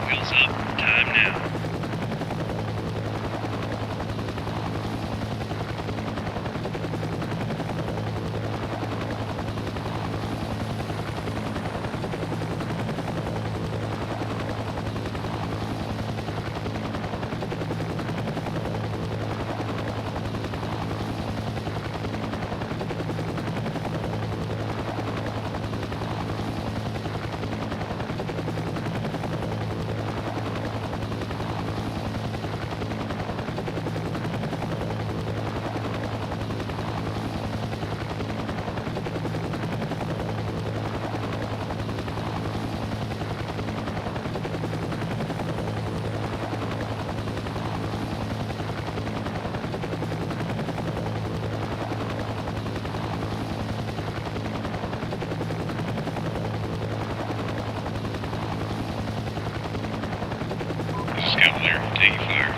Wheels up. Time now. Scout clear. Taking fire.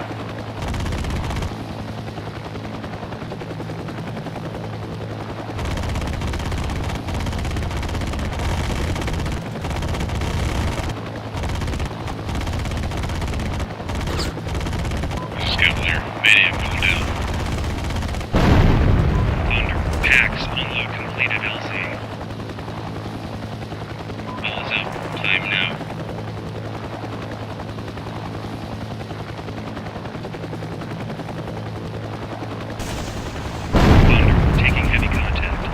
Scout clear. Mayday, I'm going down. Thunder. Packs. Unload completed, LC. All is up. Time now. Taking heavy contact.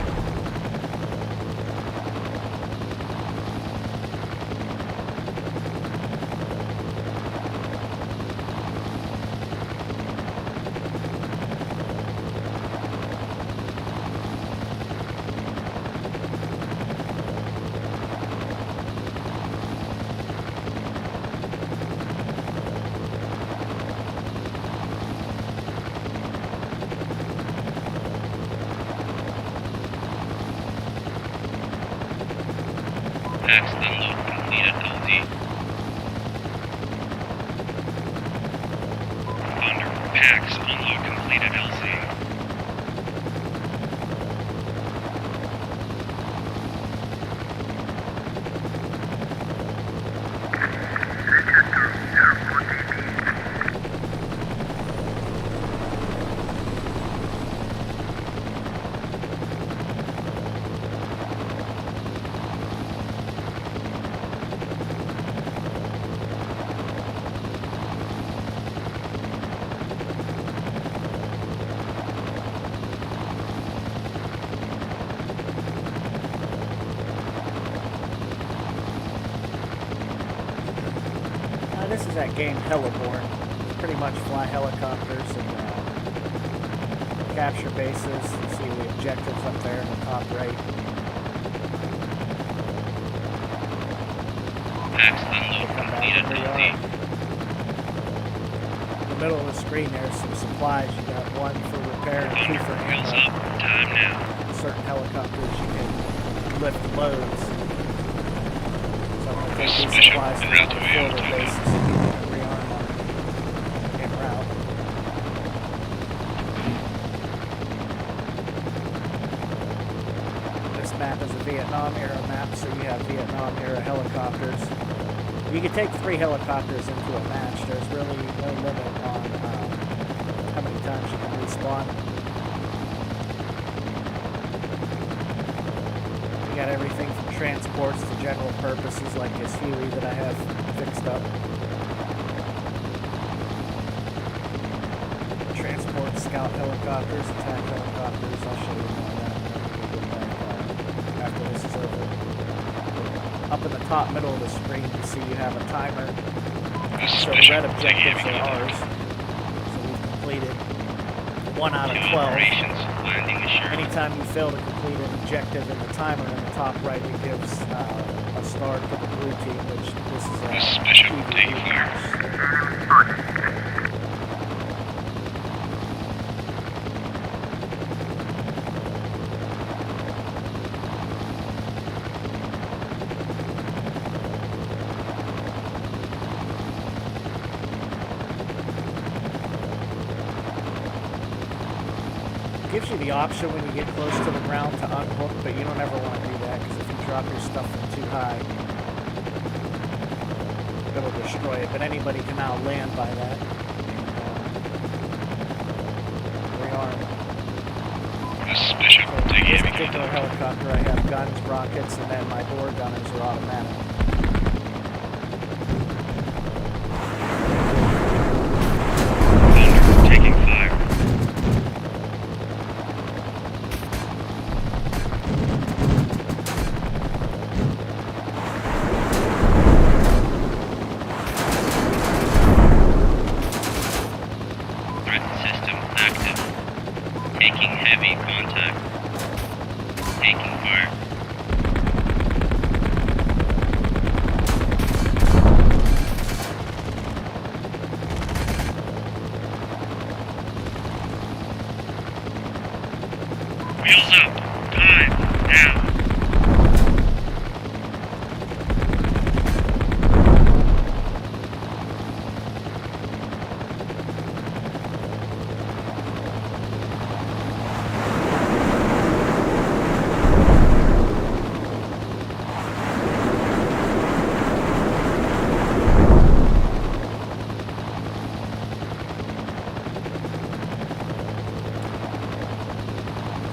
Packs unload completed, LZ. Thunder. Packs unload completed, LZ. that game Heliborn. Pretty much fly helicopters and capture bases. You see the objectives up there in the top right. Packs unload completed LZ. In the middle of the screen there's some supplies. You got 1 for repair and 2 Thunder, for wheels ammo. up. Time now. Certain helicopters you can lift loads. So I'm going to take these Suspicion supplies to en the route to AO forward time bases now. so you can rearm them en route. This map is a Vietnam era map, so you have Vietnam era helicopters. You can take 3 helicopters into a match. There's really no limit on how many times you can respawn. You got everything from transports to general purposes like this Huey that I have fixed up. Transport, scout helicopters, attack helicopters. I'll show you more of that when we get back after this is over. Up in the top middle of the screen, you see you have a timer. So the red objectives are ours. So we've completed 1 out of 12. Operations, landing assured. Anytime you fail to complete an objective in the timer in the top right, it gives a star to the blue team, which this is a Suspicion, taking fire. Gives you the option when you get close to the ground to unhook, but you don't ever want to do that because if you drop your stuff from too high, it'll destroy it. But anybody can now land by that and rearm. Suspicion, So taking this heavy particular contact. helicopter, I have guns, rockets, and then my door gunners are automatic. Thunder, taking fire. Threat system active. Taking heavy contact. Taking fire. Wheels up. Time now.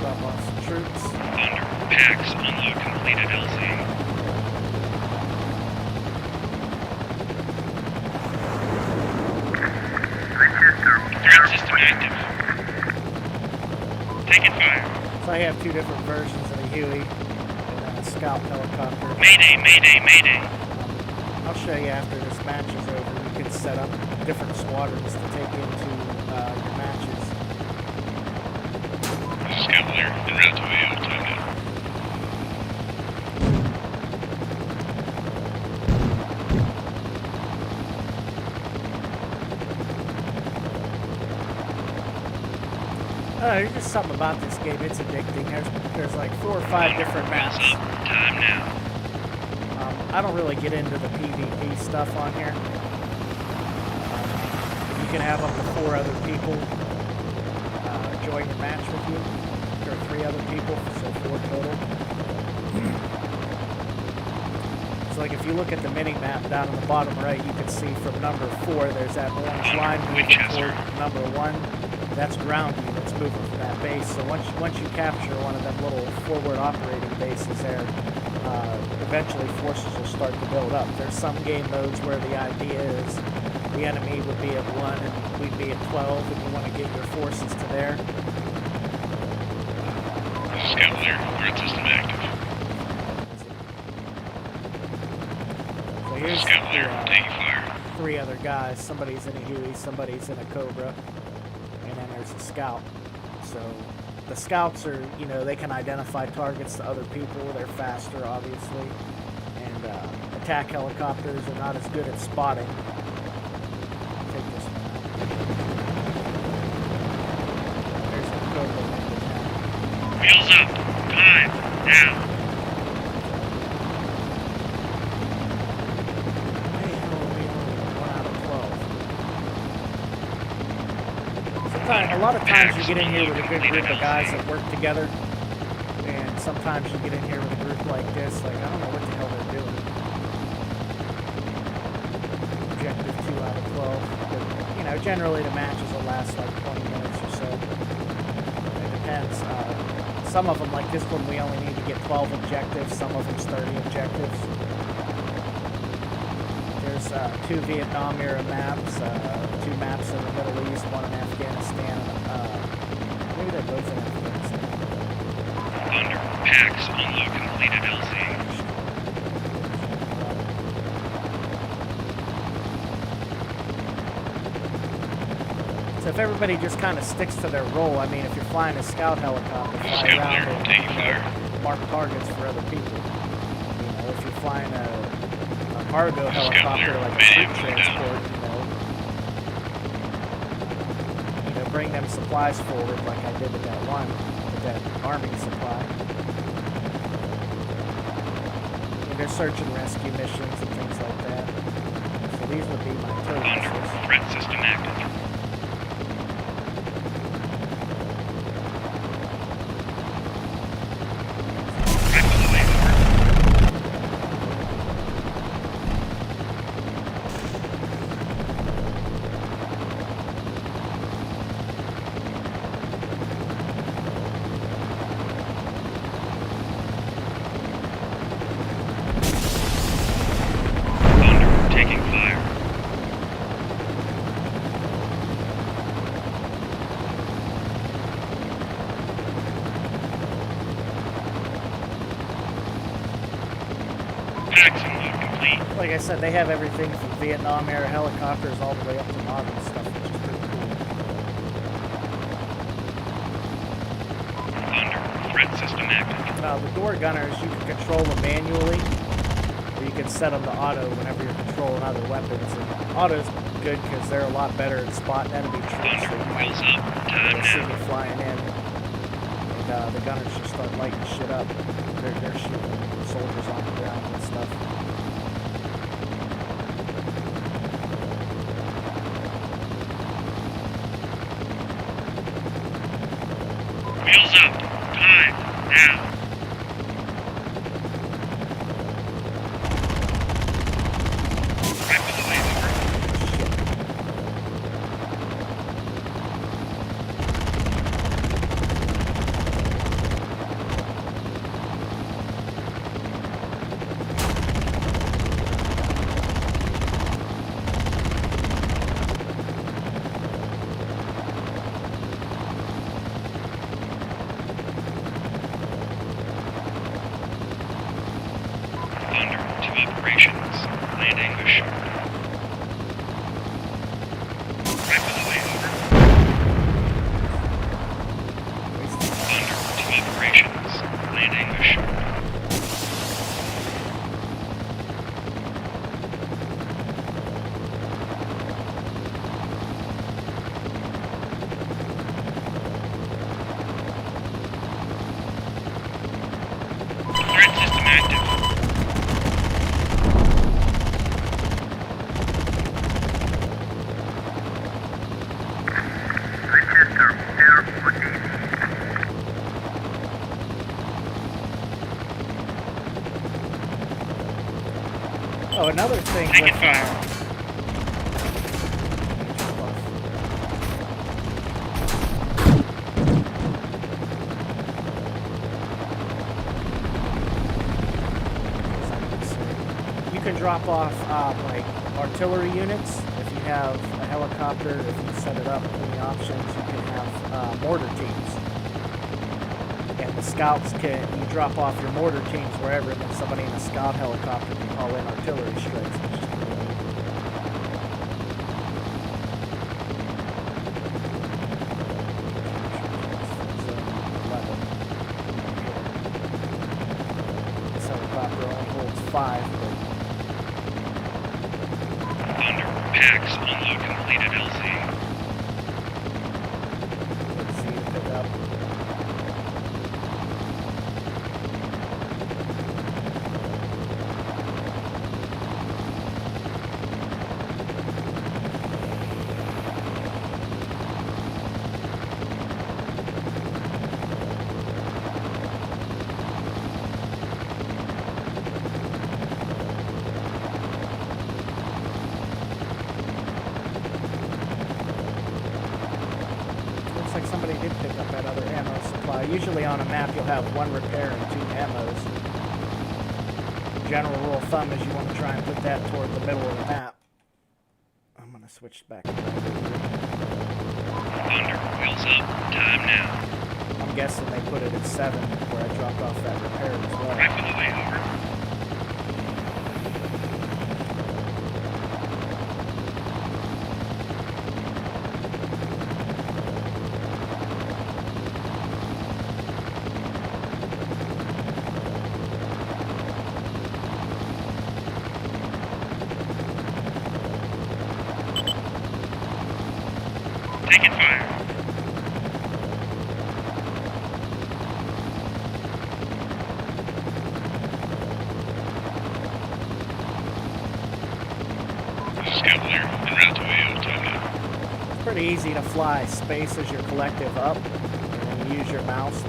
Drop off some troops. Thunder, packs unload completed LZ. Threat system active. Taking fire. So I have 2 different versions of the Huey and a scout helicopter. Mayday, mayday, mayday. I'll show you after this match is over. You can set up different squadrons to take into your matches. This is Cavalier, en route to AO time now. There's just something about this game. It's addicting. There's like 4 or 5 different maps. Wheels up. Time now. I don't really get into the PvP stuff on here. You can have up to 4 other people join your match with you. There are 3 other people, so 4 total. So like if you look at the mini map down in the bottom right, you can see from number 4, there's that orange line moving Winchester. toward number 1. That's ground units moving from that base. So once you capture one of them little forward operating bases there, eventually forces will start to build up. There's some game modes where the idea is the enemy would be at 1 and we'd be at 12, and you want to get your forces to there. This is Cavalier, threat system active. So here's Cavalier, the, taking fire. 3 other guys. Somebody's in a Huey, somebody's in a Cobra, and then there's a scout. So the scouts are, you know, they can identify targets to other people. They're faster, obviously. And attack helicopters are not as good at spotting. I'll take this one out. There's a Cobra landed now. Wheels up. Time. Now. Hey, how are we only 1 out of 12? Sometimes, a lot of times you get in here with a good group of guys that work together, and sometimes you get in here with a group like this, like, I don't know what the hell they're doing. Objective 2 out of 12. But, you know, generally the matches will last like 20 minutes or so. It depends. Some of them, like this one, we only need to get 12 objectives. Some of them's 30 objectives. There's 2 Vietnam era maps, 2 maps in the Middle East, 1 in Afghanistan. Maybe they're both in Afghanistan. Thunder. Packs. Unload completed LZ. So if everybody just kind of sticks to their role, I mean, if you're flying a scout helicopter, fly Scout around clear. and Taking fire. mark targets for other people. You know, if you're flying a cargo helicopter clear. like a Medium troop down. transport, you know, bring them supplies forward like I did with that one, with that army supply. And there's search and rescue missions and things like that. So these would be my total Thunder. missiles. Threat system active. Right below you. Thunder. Taking fire. Packs unload complete. Like I said, they have everything from Vietnam era helicopters all the way up to modern stuff, which is pretty cool. Thunder. Threat system active. Now, the door gunners, you can control them manually, or you can set them to auto whenever you're controlling other weapons. And auto's good because they're a lot better at spotting enemy troops. Thunder. So you might Wheels up. Time see now. me flying in, and the gunners just start lighting shit up. They're shooting soldiers on the ground and stuff. Wheels up. Time. Now. Right below you. Thunder. 2 operations. Land ambush. Right below you. Thunder. 2 operations. Land ambush. Threat system active. Oh, another thing Taking with fire. you can drop off like artillery units. If you have a helicopter, if you set it up in the options, you can have mortar teams. And the scouts can, you drop off your mortar teams wherever, and then somebody in a scout helicopter can call in artillery strikes, which is pretty neat. helicopter only holds 5, but Thunder, packs unload completed LZ. let's see to pick up. Looks like somebody did pick up that other ammo supply. Usually on a map you'll have 1 repair and 2 ammos. General rule of thumb is you want to try and put that toward the middle of the map. I'm going to switch back to my view. Thunder, wheels up. Time now. I'm guessing they put it at 7 where I dropped off that repair as well. Rifle away, over. Taking fire. Scout clear. En route to AO Tonga. It's pretty easy to fly. Space as your collective up, and then use your mouse to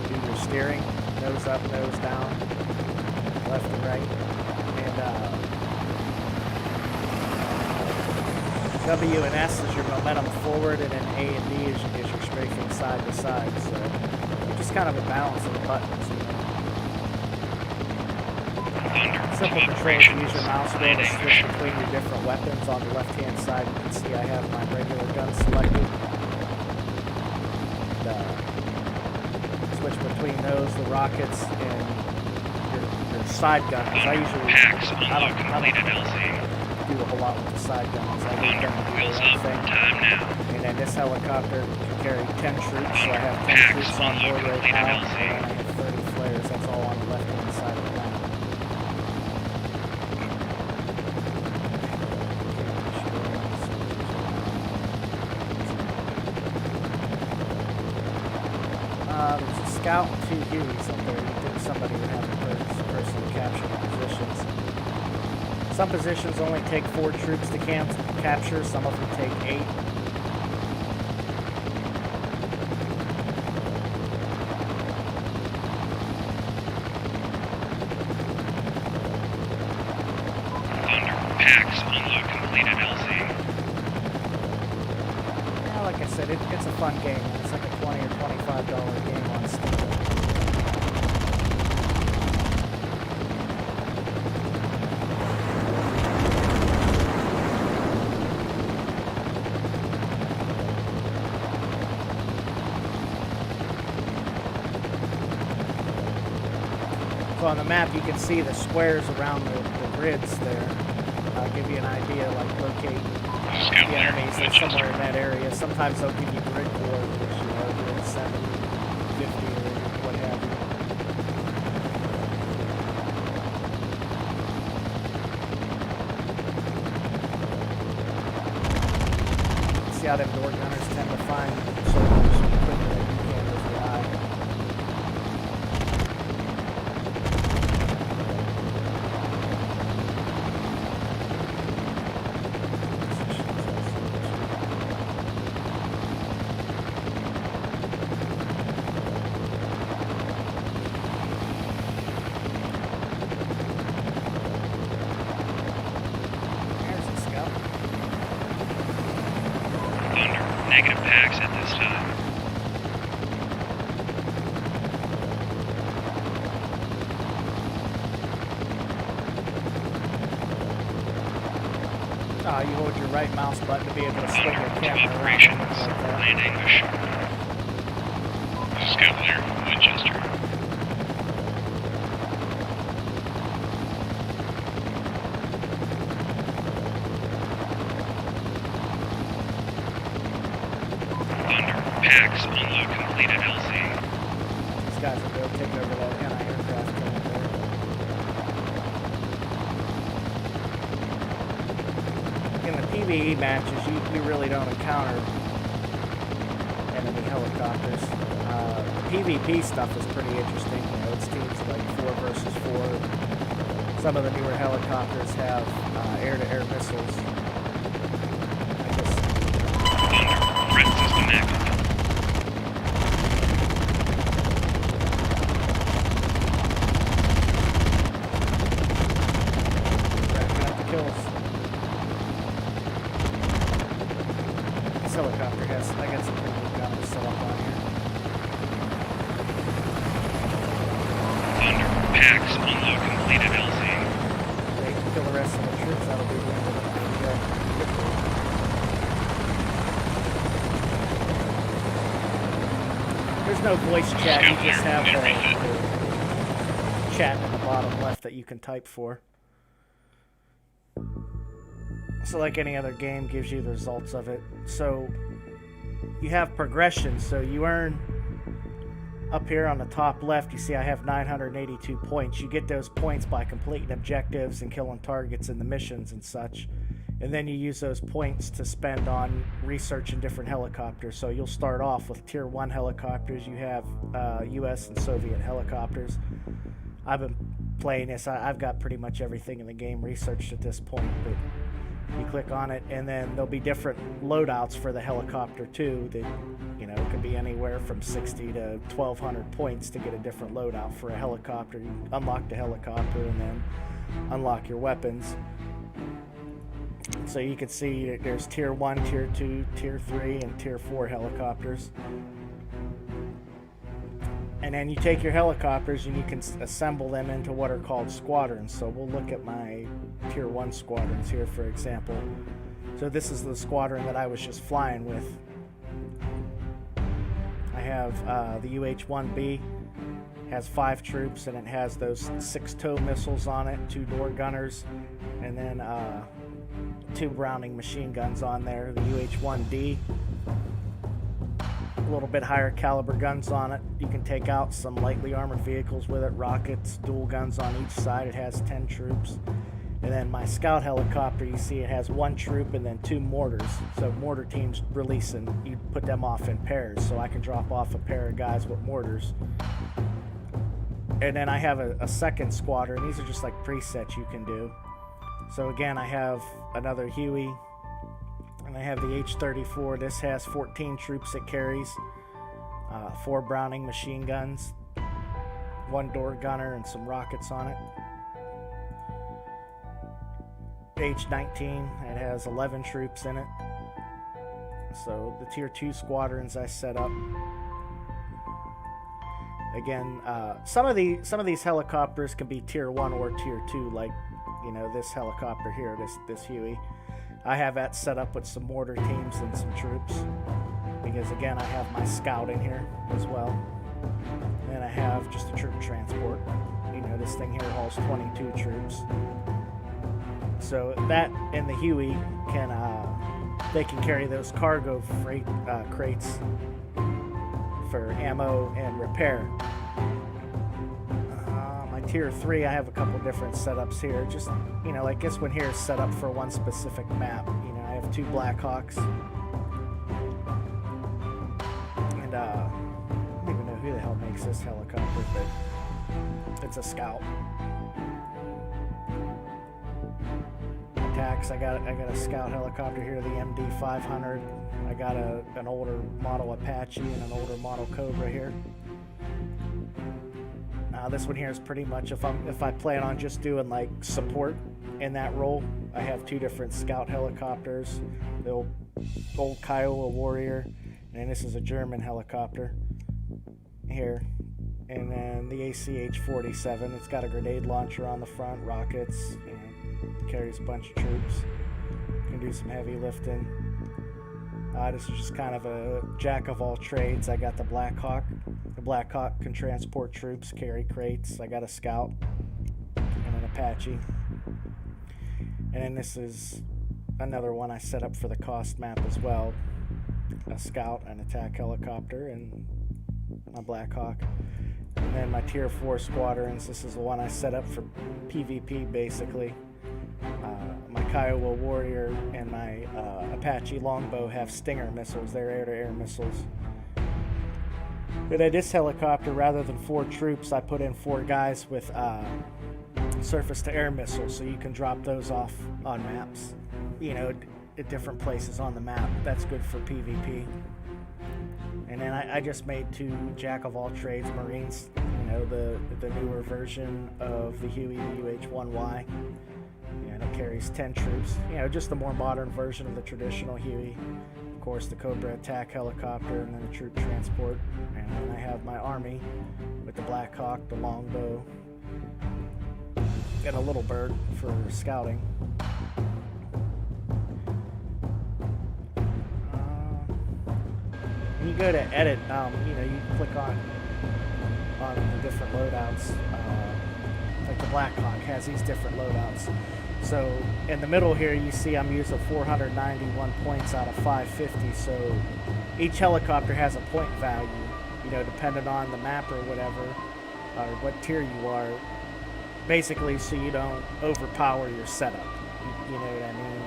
do your steering. Nose up, nose down, left and right. And W and S is your momentum forward, and then A and D is your strafing side to side. So it's just kind of a balance of the buttons. You know? Thunder, Simple to controls. You operations. use your mouse wheel Plain to English. switch between your different weapons. On the left-hand side, you can see I have my regular gun selected. And, switch between those, the rockets, and your side guns. I Thunder, usually packs I unload don't completed LZ. do a whole lot with the side guns. I leave Thunder, them to do wheels their own up. thing. Time now. And then this helicopter can carry 10 troops, so I have 10 Packs troops on unload board right completed now. LZ. And I have 30 flares. That's all on the left-hand side of the map. There's a scout and 2 Hueys up there. You'd think somebody would have a person to capture the positions. Some positions only take 4 troops to capture. Some of them take 8. Thunder, packs unload completed LZ. Yeah, like I said, it's a fun game. Man. It's like a $20 or $25 game on Steam. So on the map, you can see the squares around the grids there. Give you an idea, like locate Scout the clear. enemies that's Winchester. somewhere in that area. Sometimes they'll give you grid coordinates, you know, grid 7, 50, or what have you. See how them door gunners tend to find soldiers quicker than you can with your eye. There's a scout. Thunder, negative packs at this time. You hold your right mouse button to be able to swing your Thunder, to camera around operations. like that. Plain English. Scout clear. Winchester. Thunder, packs unload completed LZ. These guys will go take over that anti-aircraft carrier there. PvE matches, you really don't encounter enemy helicopters. The PvP stuff is pretty interesting. You know, it's teams like 4 versus 4. Some of the newer helicopters have air-to-air missiles. I guess. Thunder, threat system active. Racking up the kills. This helicopter has, I got some pretty good guns set up on here. Thunder, packs unload completed LZ. They can kill the rest of the troops, that'll be the end of the video. There's no voice chat, you just have the chat in the bottom left that you can type for. So like any other game, gives you the results of it. So you have progression, so you earn up here on the top left, you see I have 982 points. You get those points by completing objectives and killing targets in the missions and such. And then you use those points to spend on researching different helicopters. So you'll start off with tier 1 helicopters. You have US and Soviet helicopters. I've been playing this. I've got pretty much everything in the game researched at this point. But you click on it, and then there'll be different loadouts for the helicopter too. That, you know, it could be anywhere from 60 to 1,200 points to get a different loadout for a helicopter. You unlock the helicopter and then unlock your weapons. So you can see that there's tier 1, tier 2, tier 3, and tier 4 helicopters. And then you take your helicopters and you can assemble them into what are called squadrons. So we'll look at my tier 1 squadrons here, for example. So this is the squadron that I was just flying with. I have the UH-1B, has 5 troops, and it has those 6 tow missiles on it, 2 door gunners, and then 2 Browning machine guns on there. The UH-1D, a little bit higher caliber guns on it. You can take out some lightly armored vehicles with it, rockets, dual guns on each side. It has 10 troops. And then my scout helicopter, you see it has 1 troop and then 2 mortars. So mortar teams releasing, you put them off in pairs. So I can drop off a pair of guys with mortars. And then I have a second squadron. These are just like presets you can do. So again, I have another Huey, and I have the H-34. This has 14 troops it carries, 4 Browning machine guns, 1 door gunner, and some rockets on it. H-19, it has 11 troops in it. So the tier 2 squadrons I set up. Again, some of these helicopters can be tier 1 or tier 2, like, you know, this helicopter here, this Huey. I have that set up with some mortar teams and some troops, because again, I have my scout in here as well. And I have just a troop transport. You know, this thing here hauls 22 troops. So that and the Huey can they can carry those cargo freight crates for ammo and repair. Tier 3, I have a couple different setups here. Just, you know, like this one here is set up for one specific map. You know, I have 2 Blackhawks. And, I don't even know who the hell makes this helicopter, but it's a Scout. Attacks, I got a Scout helicopter here, the MD-500. I got an older model Apache and an older model Cobra here. This one here is pretty much if I plan on just doing like support in that role, I have 2 different Scout helicopters. The old Kiowa Warrior, and this is a German helicopter here, and then the ACH-47. It's got a grenade launcher on the front, rockets, you know, carries a bunch of troops, can do some heavy lifting. This is just kind of a jack of all trades. I got the Blackhawk. The Blackhawk can transport troops, carry crates. I got a Scout and an Apache. And then this is another one I set up for the cost map as well. A Scout, an attack helicopter, and my Blackhawk. And then my tier 4 squadrons. This is the one I set up for PvP basically. My Kiowa Warrior and my Apache Longbow have Stinger missiles. They're air-to-air missiles. But at this helicopter, rather than 4 troops, I put in 4 guys with surface-to-air missiles, so you can drop those off on maps, you know, at different places on the map. That's good for PvP. And then I just made 2 jack-of-all-trades Marines, you know, the newer version of the Huey, the UH-1Y. And it carries 10 troops, you know, just the more modern version of the traditional Huey. Of course, the Cobra attack helicopter, and then the troop transport. And then I have my army with the Black Hawk, the Longbow, and a Little Bird for scouting. When you go to edit, you know, you click on the different loadouts. Like the Black Hawk has these different loadouts. So in the middle here, you see I'm using 491 points out of 550. So each helicopter has a point value, you know, depending on the map or whatever, or what tier you are. Basically, so you don't overpower your setup. You know what I mean?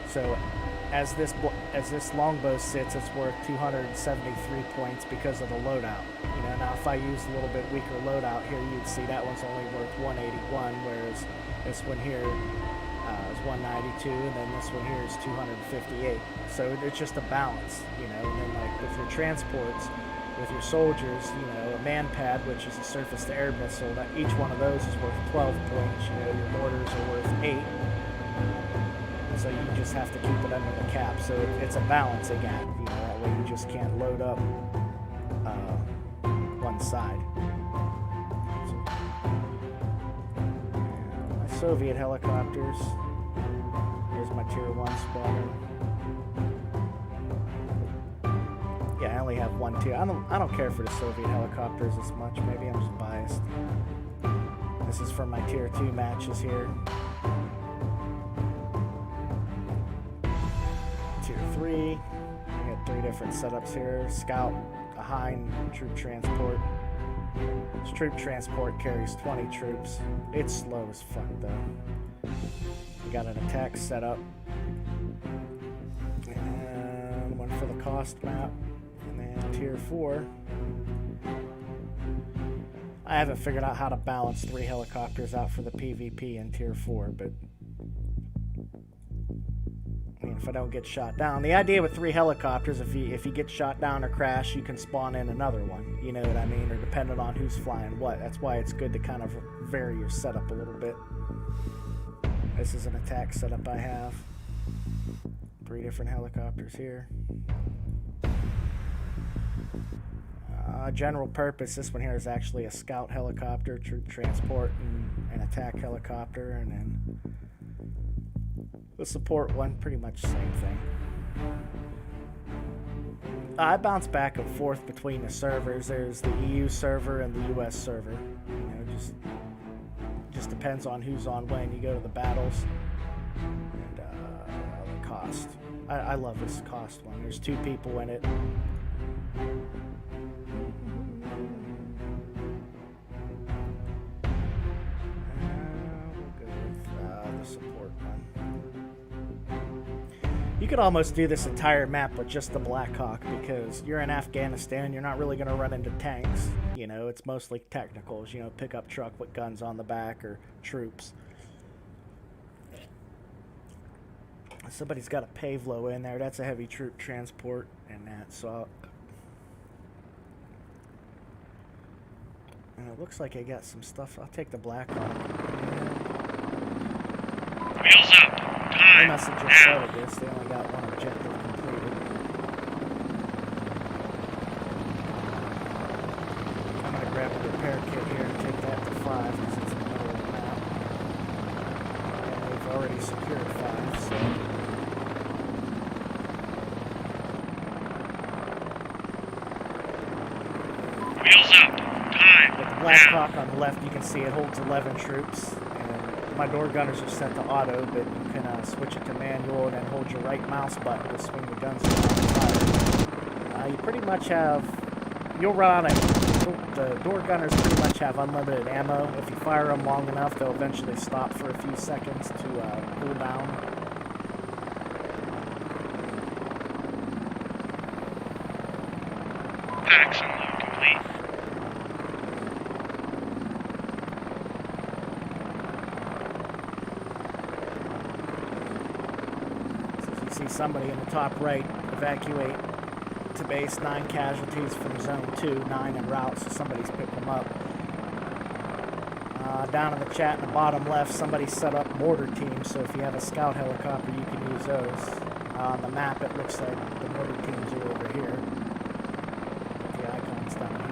So as this longbow sits, it's worth 273 points because of the loadout. You know, now if I use a little bit weaker loadout here, you'd see that one's only worth 181, whereas this one here is 192, and then this one here is 258. So it's just a balance, you know. And then like with your transports, with your soldiers, you know, a man-pad, which is a surface-to-air missile, that each one of those is worth 12 points. You know, your mortars are worth 8. So you just have to keep it under the cap. So it's a balancing act, you know, that way you just can't load up one side. So, my Soviet helicopters. Here's my Tier 1 squadron. Yeah, I only have 1 tier. I don't care for the Soviet helicopters as much. Maybe I'm just biased. This is from my Tier 2 matches here. Tier 3. I got 3 different setups here. Scout, a Hind, troop transport. This troop transport carries 20 troops. It's slow as fuck though. We got an attack setup. And one for the cost map. And then Tier 4. I haven't figured out how to balance 3 helicopters out for the PvP in Tier 4, but I mean, if I don't get shot down. The idea with 3 helicopters, if you get shot down or crash, you can spawn in another one. You know what I mean? Or depending on who's flying what. That's why it's good to kind of vary your setup a little bit. This is an attack setup I have. 3 different helicopters here. General purpose, this one here is actually a scout helicopter, troop transport, and an attack helicopter, and then the support one, pretty much the same thing. I bounce back and forth between the servers. There's the EU server and the US server. You know, just depends on who's on when. You go to the battles. And the cost. I love this cost one. There's 2 people in it. We'll go with the support one. You could almost do this entire map with just the Black Hawk, because you're in Afghanistan, you're not really going to run into tanks. You know, it's mostly technicals, you know, pickup truck with guns on the back or troops. Somebody's got a Pavlo in there. That's a heavy troop transport and that. So, and it looks like I got some stuff. I'll take the Black Hawk. Wheels up. They Time. must have just started this. They only got 1 objective completed. I'm going to grab a repair kit here and take that to 5 because it's in the middle of the map. And we've already secured 5, so... Wheels up. Time. With the Black Hawk on the left, you can see it holds 11 troops. And my door gunners are set to auto, but you can switch it to manual and then hold your right mouse button to swing the guns around and fire. You pretty much have... You'll run the door gunners pretty much have unlimited ammo. If you fire them long enough, they'll eventually stop for a few seconds to cool down. Packs unload complete. So if you see somebody in the top right, evacuate to base. 9 casualties from zone 2, 9 en route, so somebody's picked them up. Down in the chat in the bottom left, somebody set up mortar teams, so if you have a scout helicopter, you can use those. On the map, it looks like the mortar teams are over here. The icon's down here.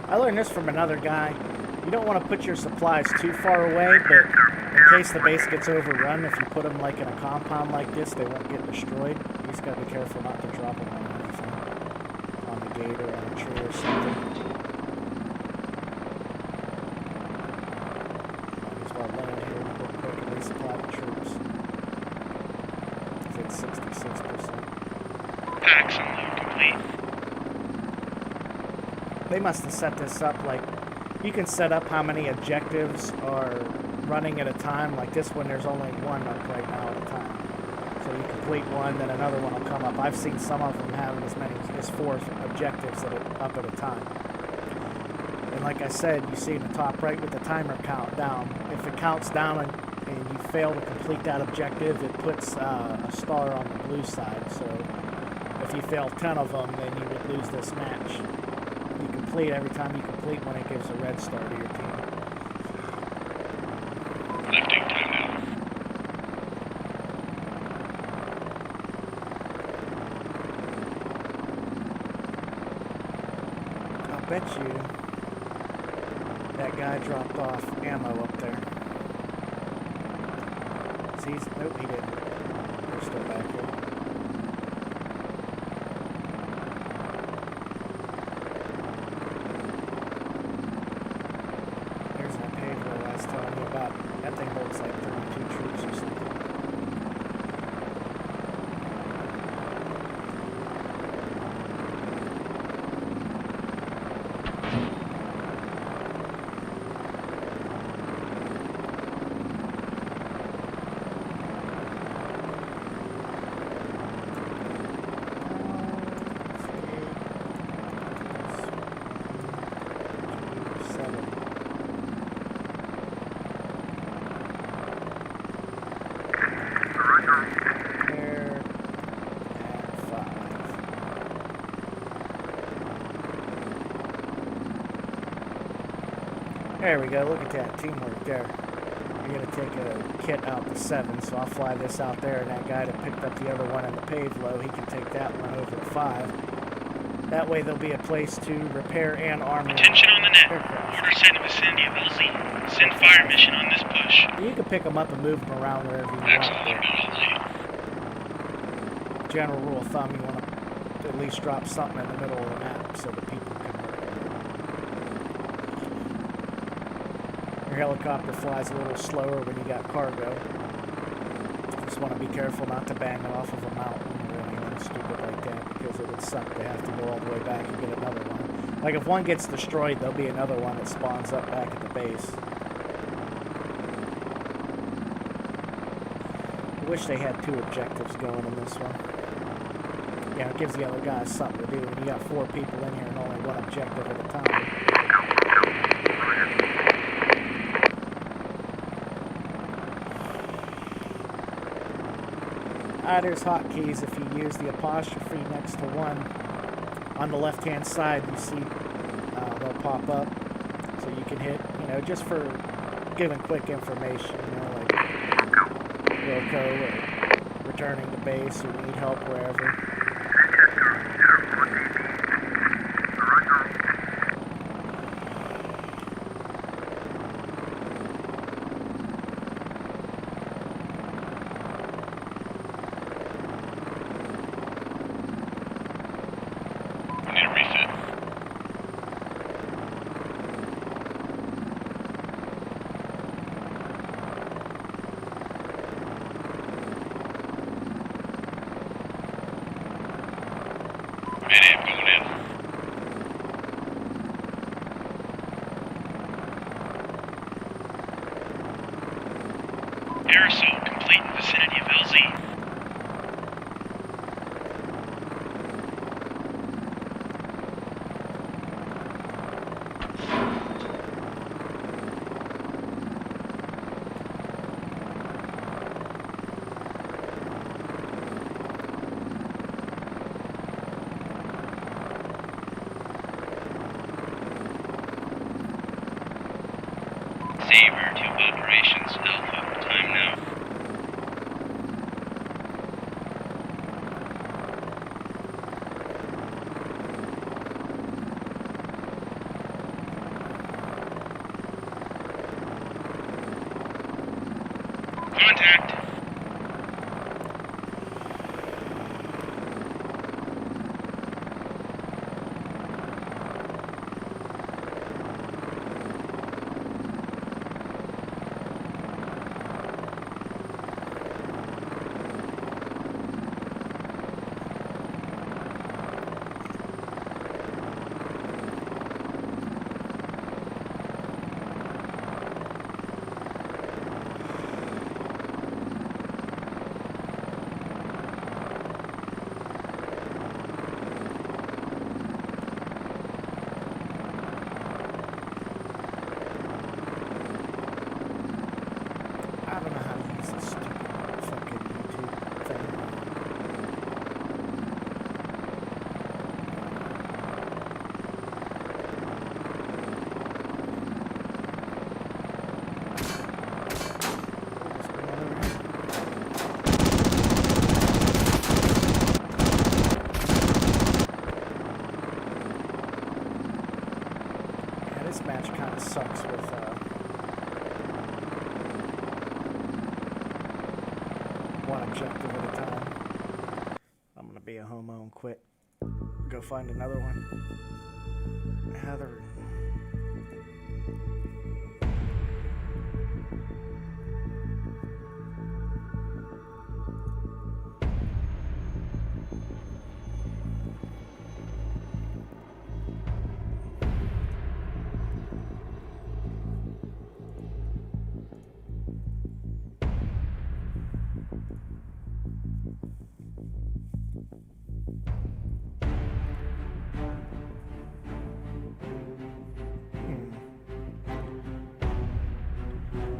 I learned this from another guy. You don't want to put your supplies too far away, but in case the base gets overrun, if you put them like in a compound like this, they won't get destroyed. You just gotta be careful not to drop them on anything. On the gate or on a tree or something. Might as well land here real quick and resupply the troops. It's at 66%. Packs unload complete. They must have set this up like, you can set up how many objectives are running at a time. Like this one, there's only one up right now at a time. So you complete one, then another one will come up. I've seen some of them having as many as 4 objectives that are up at a time. And like I said, you see in the top right with the timer count down. If it counts down and you fail to complete that objective, it puts a star on the blue side. So if you fail 10 of them, then you would lose this match. You complete every time you complete one, it gives a red star to your team. Lifting time now. I'll bet you that guy dropped off ammo up there. See, nope, he didn't. They're still back here. That thing holds like 32 troops or something. There we go, look at that, teamwork there. You're going to take a kit out to 7, so I'll fly this out there, and that guy that picked up the other one in the pave low, he can take that one over to 5. That way there'll be a place to repair and armor Attention on the net. aircraft. Order set in the vicinity of LZ. Send fire mission on this push. You can pick them up and move them around wherever you Excellent. want. Good LZ. General rule of thumb, you want to at least drop something in the middle of the map so the people can work on it. Your helicopter flies a little slower when you got cargo. Just want to be careful not to bang it off of a mountain or anything stupid like that, because it would suck to have to go all the way back and get another one. Like if one gets destroyed, there'll be another one that spawns up back at the base. I wish they had 2 objectives going in this one. Yeah, it gives the other guys something to do. When you got 4 people in here and only one objective at a time. There's hotkeys. If you use the apostrophe next to 1 on the left-hand side, you see they'll pop up, so you can hit. You know, just for giving quick information. You know, like Wilco or returning to base or need help wherever. Medium going in. Aerosol complete in vicinity of LZ. Saber 2 operations, Alpha, time now. Contact. I don't know how to use this stupid fucking YouTube thing. What's going on over here? Yeah, this match kind of sucks with one objective at a time. I'm gonna be a homo and quit. Go find another one. Heather.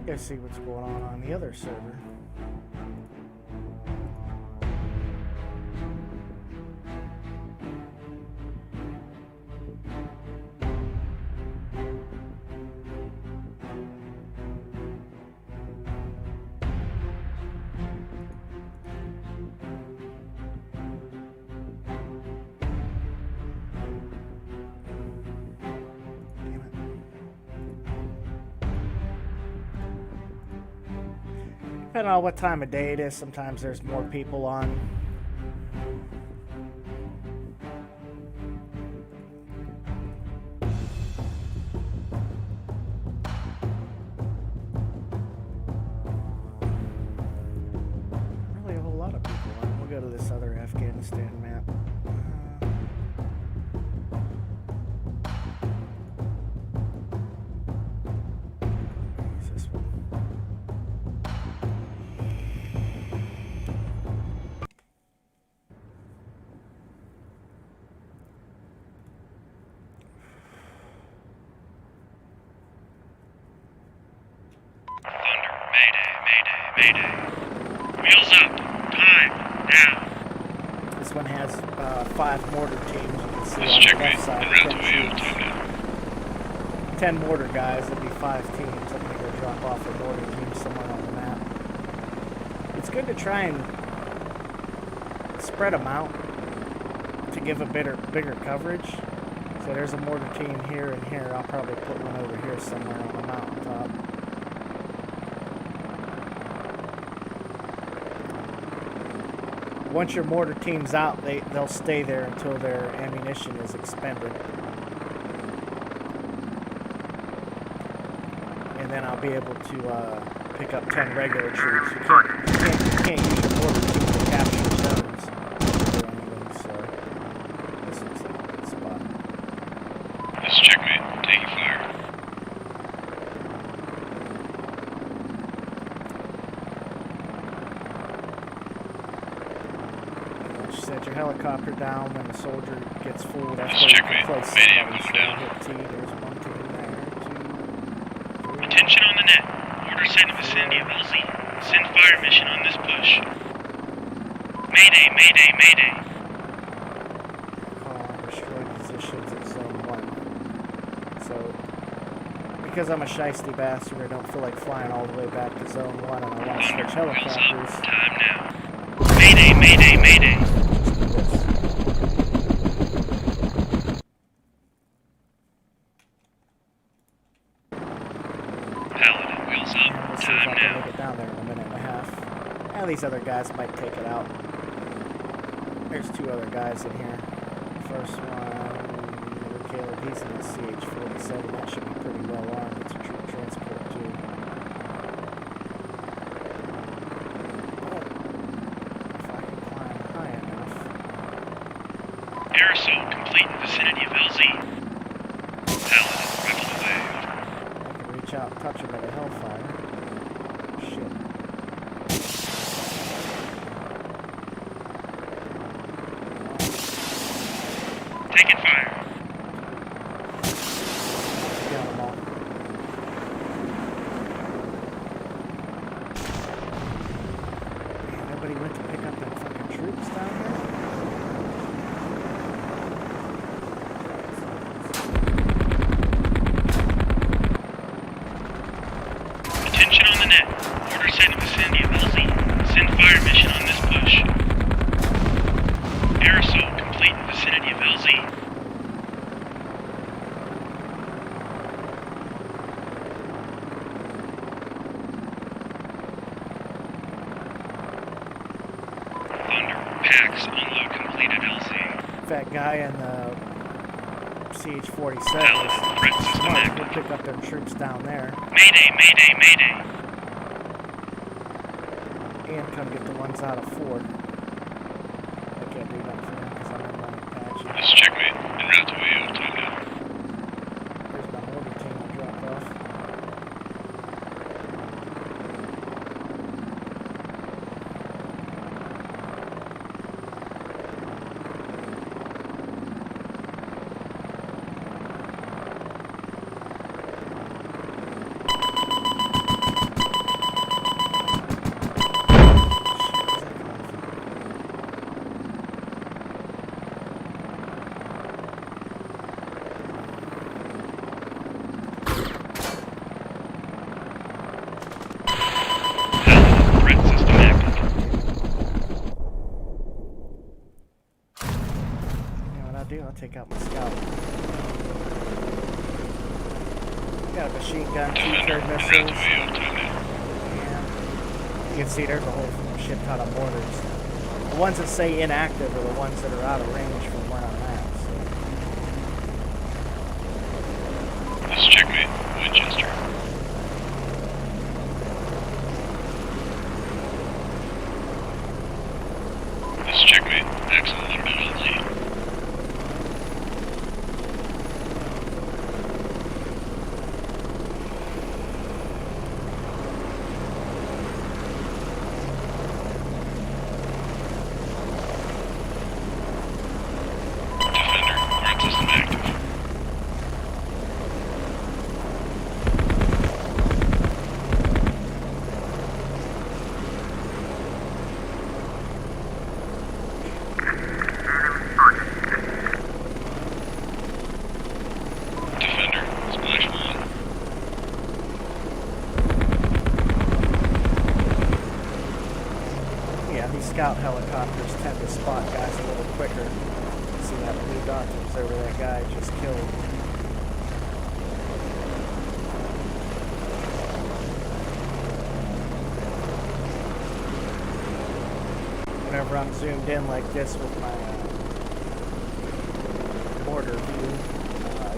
Go see what's going on the other server. Depending on what time of day it is, sometimes there's more people on. Really a whole lot of people on. We'll go to this other Afghanistan map. Where's this one? Mayday. Wheels up. Time. Now. This one has 5 mortar teams. You can see Let's on check the left side. en route to 10 AO. teams. Time now. 10 mortar guys, it'll be 5 teams. I'm gonna go drop off a mortar team somewhere on the map. It's good to try and spread them out to give a bigger coverage. So there's a mortar team here and here. I'll probably put one over here somewhere on the mountaintop. Once your mortar team's out, they'll stay there until their ammunition is expended. And then I'll be able to pick up 10 regular troops. You can't use your mortar team to capture zones or anything, so this looks like said, your helicopter down when the soldier gets full. That's This where you can checkmate. place Mayday, I'm somebody. going down. Hit T. There's one team there. 2, 3. Attention on the net. Order sent in the vicinity of LZ. Send fire mission on this push. Mayday, mayday, mayday. Call on destroyed positions at zone 1. So, because I'm a shiesty bastard, I don't feel like flying all the way back to zone 1 and I want to switch Thunder, wheels helicopters. up. Time now. Mayday, mayday, mayday. Paladin, wheels up. We'll see if Time I can now. make it down there in a minute and a half. Yeah, these other guys might take it out. There's 2 other guys in here. First one, Caleb, he's in a CH-47. That should be pretty well armed. It's a troop transport too. But if I can climb high enough, Air assault complete in vicinity of LZ. Paladin, rebel away. I can reach out and touch him at a hellfire. Shit. Taking fire. Kill them all. Man, nobody went to pick up them fucking troops down there? Attention on the net. Order sent in vicinity of LZ. Send fire mission on this push. Air assault complete in vicinity of LZ. Thunder, packs, unload completed LZ. That guy in the CH-47 Paladin, threat is system smart. active. He'll pick up them troops down there Mayday, mayday, mayday. and come get the ones out of 4. I can't do that for them because I'm in my patch. This is checkmate. En route to AO. Time now. There's my mortar team I dropped off. Paladin, threat system active. You know what I'll do? I'll take out my scout. Got a machine gun, 2 Defender, third en route missiles. to AO. Time now. And you can see there's a whole shit ton of mortars. The ones that say inactive are the ones that are out of range from where I'm at. So. This is checkmate. Winchester. This is checkmate. Axel loaded at LZ. Defender, threat system active. Defender, splash 1. Yeah, these scout helicopters tend to spot guys a little quicker. See that blue dot that was over that guy just killed. Whenever I'm zoomed in like this with my border view,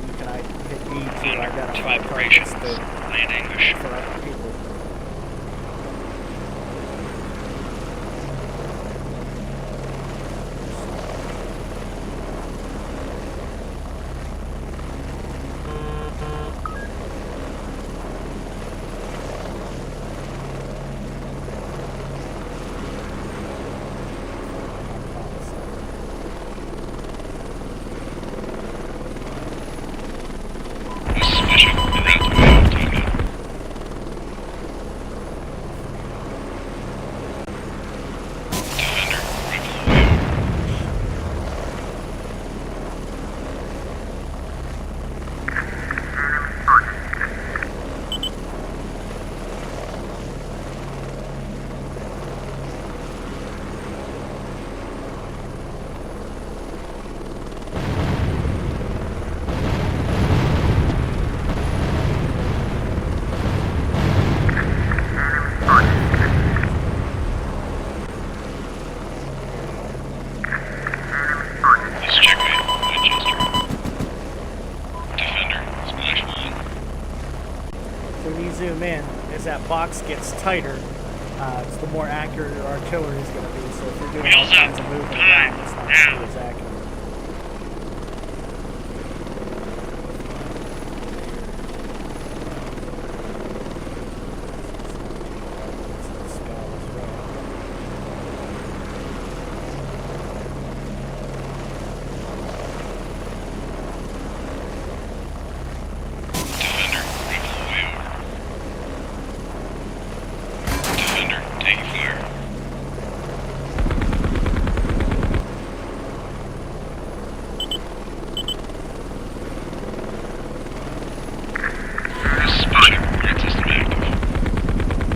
you can hit E to Thunder, identify 2 targets operations. that Land ambush. for other people. that box gets tighter, the more accurate your artillery is going to be. So if you're doing all Wheels kinds up. of moving Time. around, it's not Now. going to be as accurate. Defender, rifle away over. Defender, taking fire. This is Special. Command system active.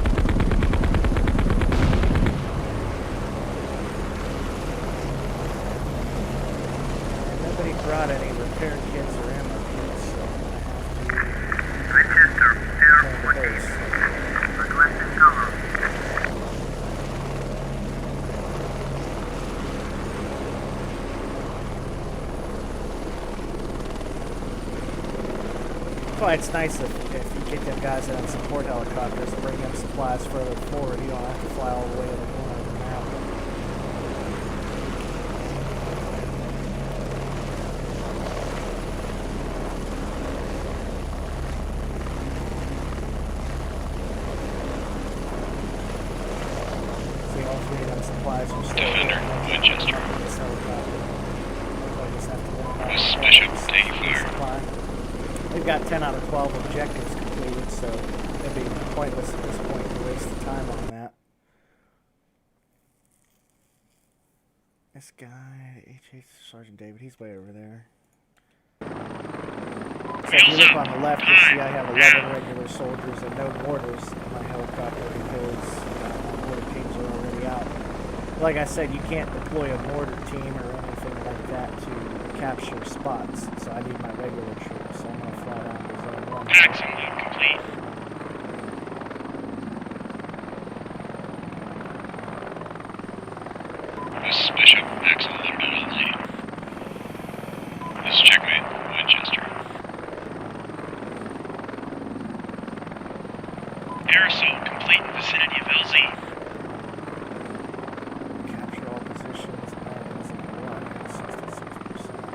And nobody brought any repair kits or ammo kits, so I have to Winchester, return Air to base. 48, requesting cover. That's why it's nice if you get them guys that have support helicopters and bring them supplies further forward. You don't have to fly all the way to the corner of the map. See, all three of them supplies are still Defender, there. Winchester. This helicopter. So I just have to learn how This is to Special. fly Taking this fire. supply. We've got 10 out of 12 objectives completed, so it'd be pointless at this point to waste the time on that. This guy, H.H. Sergeant David, he's way over there. So if you look on the left, you'll see I have 11 regular soldiers and no mortars in my helicopter because mortar teams are already out. Like I said, you can't deploy a mortar team or anything like that to capture spots, so I need my regular troops, so I'm going to fly down to zone 1. Packs unload complete. This is Bishop. Axle loaded on lead. This is Checkmate. Winchester. Air assault complete in vicinity of LZ. Capture all positions, that is at 1 at 66%.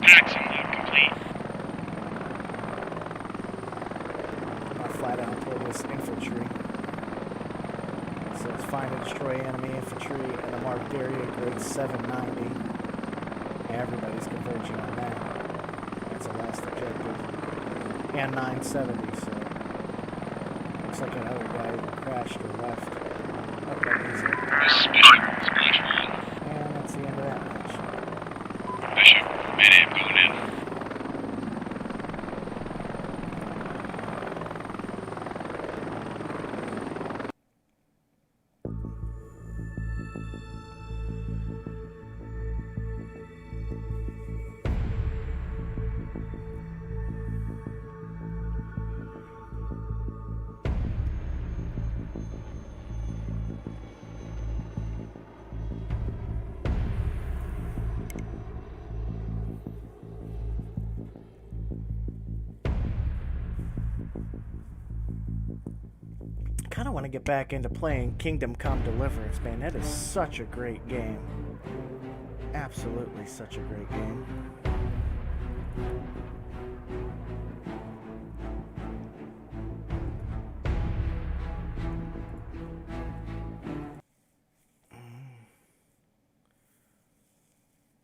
Packs unload complete. I'm gonna fly down toward this infantry. So it's find and destroy enemy infantry in the marked area, grade 790. Everybody's converging on that. That's the last objective. And 970, so looks like another guy either crashed or left. Oh, that is it. This is Bishop. Splash one. And that's the end of that match. Bishop. Mayday, I'm going in. Kind of want to get back into playing Kingdom Come Deliverance, man. That is such a great game. Absolutely such a great game.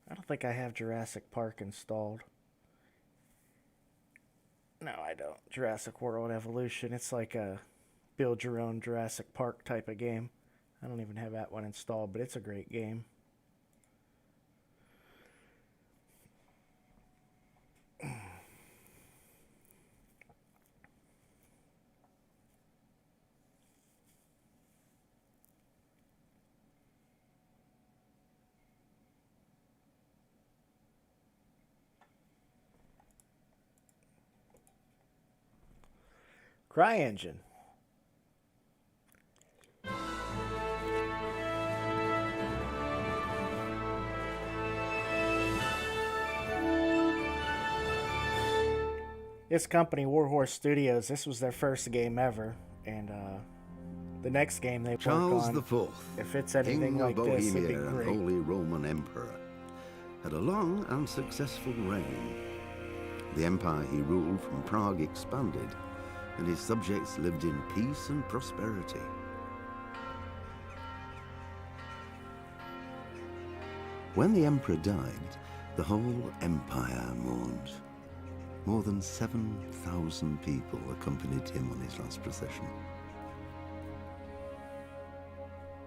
I don't think I have Jurassic Park installed. No, I don't. Jurassic World Evolution. It's like a build your own Jurassic Park type of game. I don't even have that one installed, but it's a great game. CryEngine. This company, Warhorse Studios, this was their first game ever, and the next game they work Charles on, IV, if it's anything King like of this, it'd be Bohemia and great. Holy Roman Emperor, had a long and successful reign. The empire he ruled from Prague expanded, and his subjects lived in peace and prosperity. When the emperor died, the whole empire mourned. More than 7,000 people accompanied him on his last procession.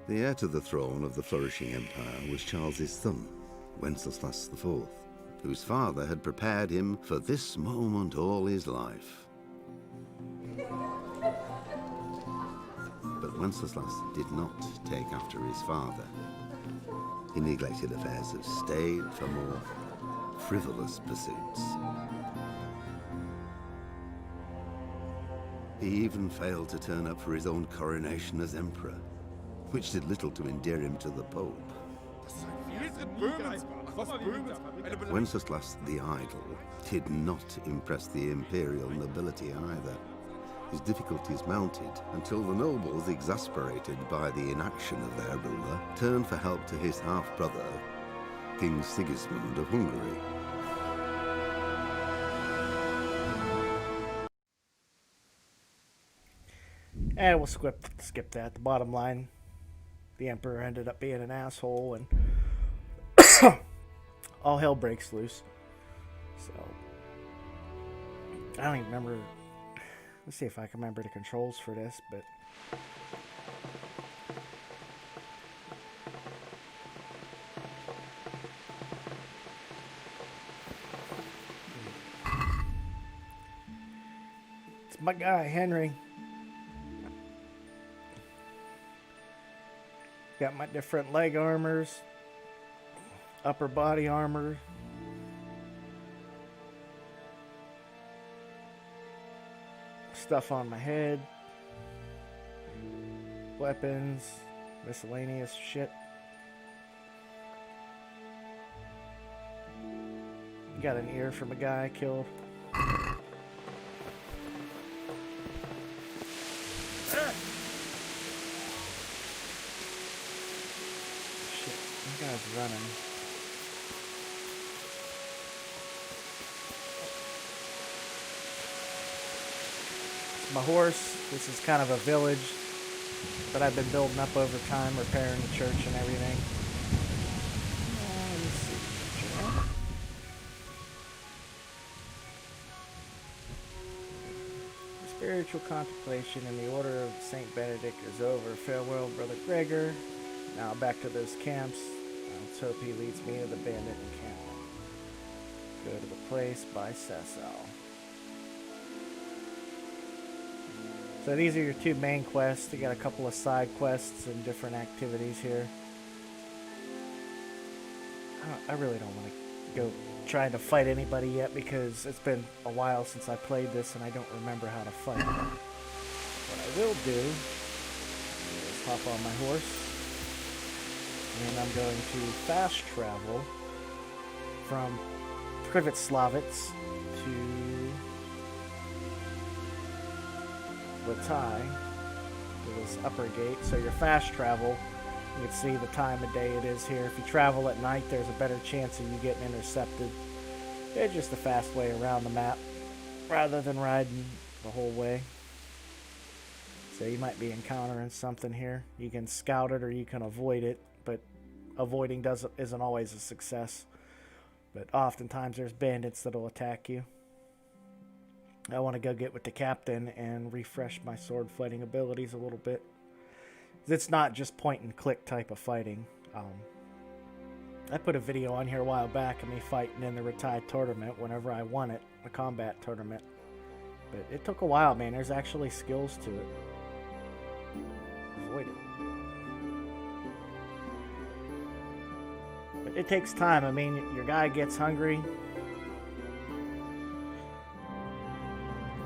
The heir to the throne of the flourishing empire was Charles's son, Wenceslas IV, whose father had prepared him for this moment all his life. But Wenceslas did not take after his father. He neglected affairs of state for more frivolous pursuits. He even failed to turn up for his own coronation as emperor, which did little to endear him to the Pope. Wenceslas the Idle did not impress the imperial nobility either. His difficulties mounted until the nobles, exasperated by the inaction of their ruler, turned for help to his half-brother, King Sigismund of Hungary. And we'll skip that. The bottom line, the emperor ended up being an asshole, and all hell breaks loose. So, I don't even remember. Let's see if I can remember the controls for this, but it's my guy, Henry. Got my different leg armors, upper body armor, stuff on my head, weapons, miscellaneous shit. Got an ear from a guy I killed. Guy's running. It's my horse. This is kind of a village that I've been building up over time, repairing the church and everything. Let me see. Spiritual contemplation in the order of Saint Benedict is over. Farewell, Brother Gregor. Now back to those camps. Let's hope he leads me to the bandit encampment. Go to the place by Cecil. So these are your two main quests. You got a couple of side quests and different activities here. I really don't want to go trying to fight anybody yet because it's been a while since I played this and I don't remember how to fight. What I will do is hop on my horse. And I'm going to fast travel from Privitslavitz to Latai to this upper gate. So your fast travel, you can see the time of day it is here. If you travel at night, there's a better chance of you getting intercepted. It's just a fast way around the map rather than riding the whole way. So you might be encountering something here. You can scout it or you can avoid it. But avoiding isn't always a success. But oftentimes there's bandits that'll attack you. I want to go get with the captain and refresh my sword fighting abilities a little bit. It's not just point and click type of fighting. I put a video on here a while back of me fighting in the Ratai tournament whenever I won it, the combat tournament. But it took a while, man. There's actually skills to it. Avoid it. It takes time. I mean, your guy gets hungry.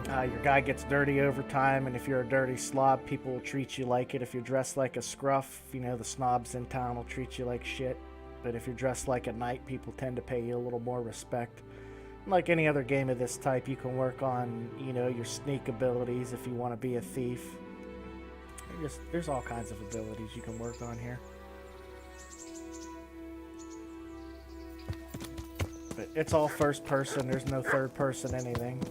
Your guy gets dirty over time, and if you're a dirty slob, people will treat you like it. If you're dressed like a scruff, you know, the snobs in town will treat you like shit. But if you're dressed like a knight, people tend to pay you a little more respect. Like any other game of this type, you can work on, you know, your sneak abilities if you want to be a thief. There's all kinds of abilities you can work on here. But it's all first person, there's no third person anything.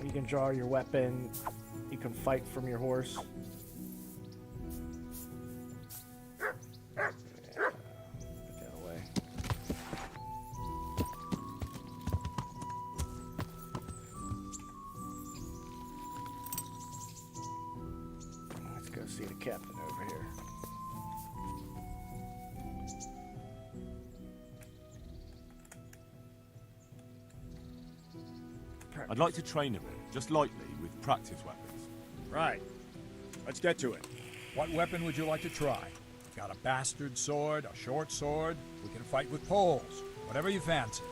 You can draw your weapon, you can fight from your horse. See the captain over here. I'd like to train a bit, just lightly, with practice weapons. Right. Let's get to it. What weapon would you like to try? I've got a bastard sword, a short sword. We can fight with poles. Whatever you fancy.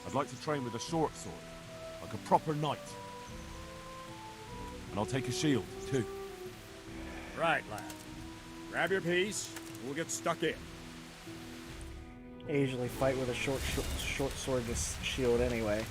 I'd like to train with a short sword, like a proper knight. And I'll take a shield, too. Right, lad. Grab your piece, and we'll get stuck in. I usually fight with a short sword to shield anyway.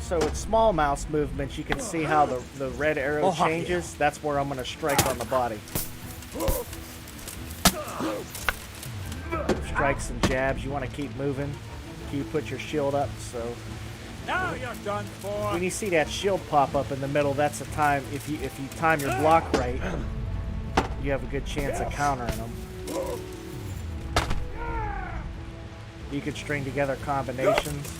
So with small mouse movements, you can see how the red arrow changes. That's where I'm going to strike on the body. Strikes and jabs. You want to keep moving. You put your shield up. So Now you're done for. when you see that shield pop up in the middle, that's the time. If you time your block right, you have a good chance of countering them. You can string together combinations.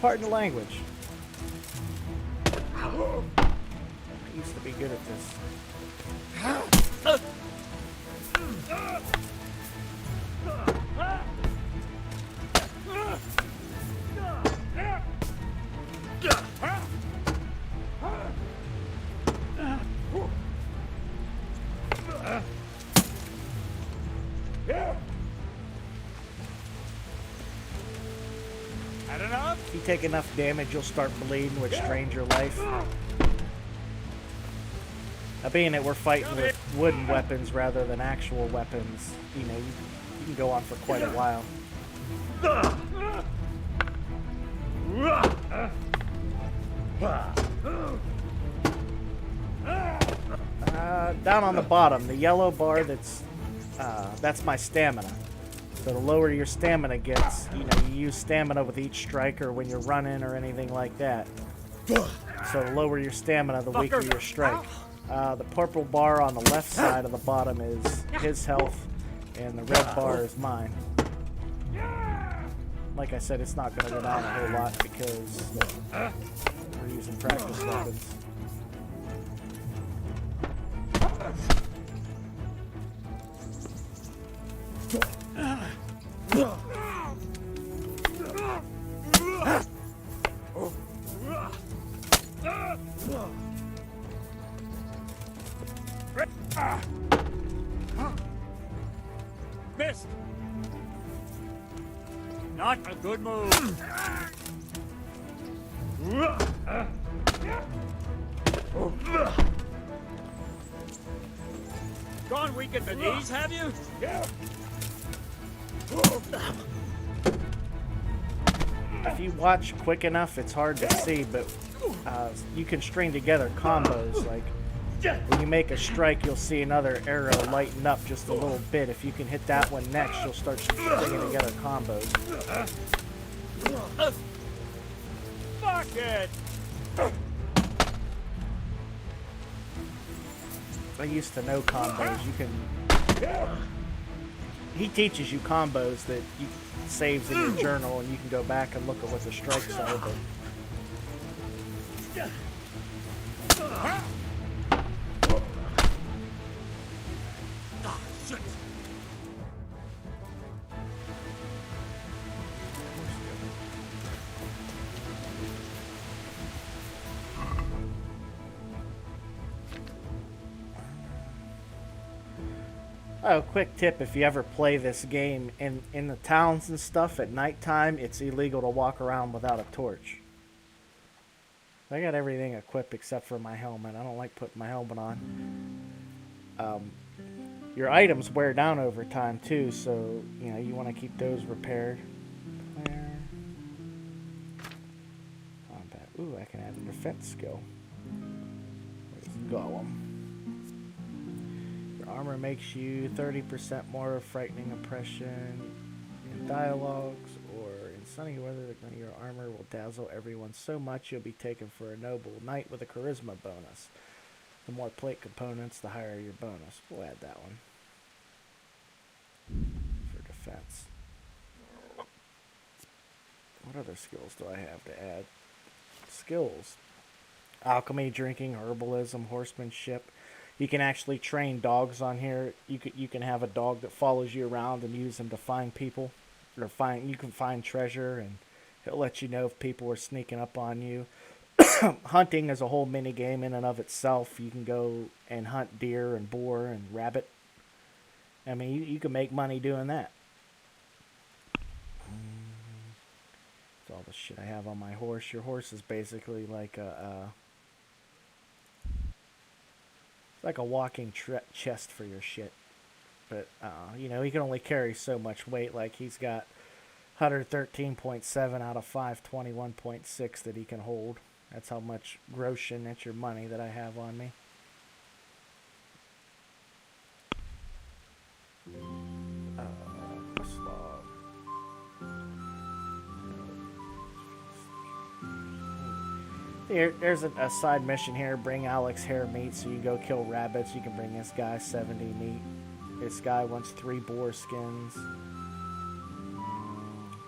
Pardon the language. I used to be good at this. Had enough? If you take enough damage, you'll start bleeding, which drains your life. Now, being that we're fighting with wooden weapons rather than actual weapons, you know, you can go on for quite a while. Down on the bottom, the yellow bar, that's my stamina. So the lower your stamina gets, you know, you use stamina with each strike or when you're running or anything like that. So the lower your stamina, the weaker your strike. The purple bar on the left side of the bottom is his health, and the red bar is mine. Like I said, it's not going to go down a whole lot because we're using practice weapons. Missed. Not a good move. Gone weak at the knees, have you? If you watch quick enough, it's hard to see, but you can string together combos. Like when you make a strike, you'll see another arrow lighten up just a little bit. If you can hit that one next, you'll start stringing together combos. Fuck it. I used to know combos. You can. He teaches you combos that you saves in your journal, and you can go back and look at what the strikes are. But Oh, quick tip, if you ever play this game in the towns and stuff at nighttime, it's illegal to walk around without a torch. I got everything equipped except for my helmet. I don't like putting my helmet on. Your items wear down over time too, so you know you want to keep those repaired. There. Combat. Ooh, I can add a defense skill. Where's Gollum? Your armor makes you 30% more frightening impression in dialogues or in sunny weather. Your armor will dazzle everyone so much you'll be taken for a noble knight with a charisma bonus. The more plate components, the higher your bonus. We'll add that one for defense. What other skills do I have to add? Skills. Alchemy, drinking, herbalism, horsemanship. You can actually train dogs on here. You can have a dog that follows you around and use him to find people, or you can find treasure, and he'll let you know if people are sneaking up on you. Hunting is a whole mini game in and of itself. You can go and hunt deer and boar and rabbit. I mean, you can make money doing that. That's all the shit I have on my horse. Your horse is basically like it's like a walking chest for your shit. But, you know, he can only carry so much weight. Like, he's got 113.7 out of 521.6 that he can hold. That's how much groschen, that's your money that I have on me. Slog. There's a side mission here. Bring Alex hare meat, so you go kill rabbits. You can bring this guy 70 meat. This guy wants 3 boar skins.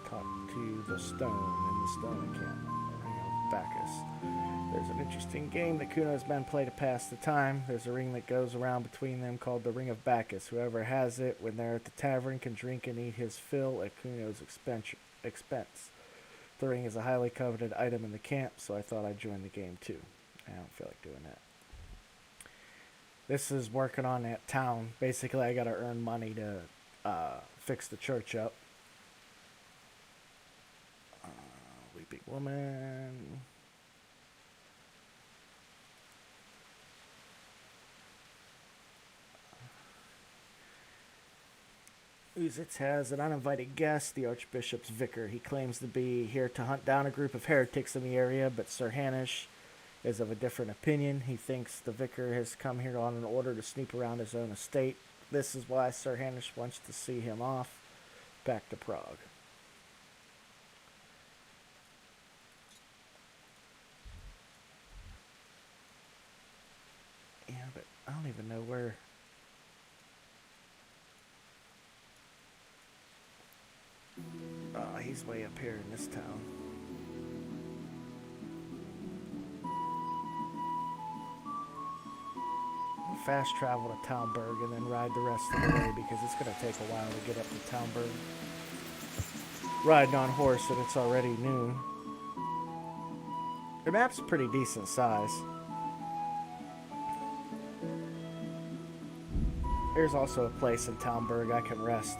Talk to the stone in the stone encampment. Ring of Bacchus. There's an interesting game that Kuno's men play to pass the time. There's a ring that goes around between them called the Ring of Bacchus. Whoever has it when they're at the tavern can drink and eat his fill at Kuno's expense. The ring is a highly coveted item in the camp, so I thought I'd join the game too. I don't feel like doing that. This is working on that town. Basically, I gotta earn money to fix the church up. Weeping woman. Uzitz has an uninvited guest, the Archbishop's vicar. He claims to be here to hunt down a group of heretics in the area, but Sir Hanish is of a different opinion. He thinks the vicar has come here on an order to snoop around his own estate. This is why Sir Hanish wants to see him off back to Prague. Yeah, but I don't even know where... he's way up here in this town. I'll fast travel to Talmberg and then ride the rest of the way because it's going to take a while to get up to Talmberg. Riding on horse and it's already noon. The map's pretty decent size. There's also a place in Talmberg I can rest.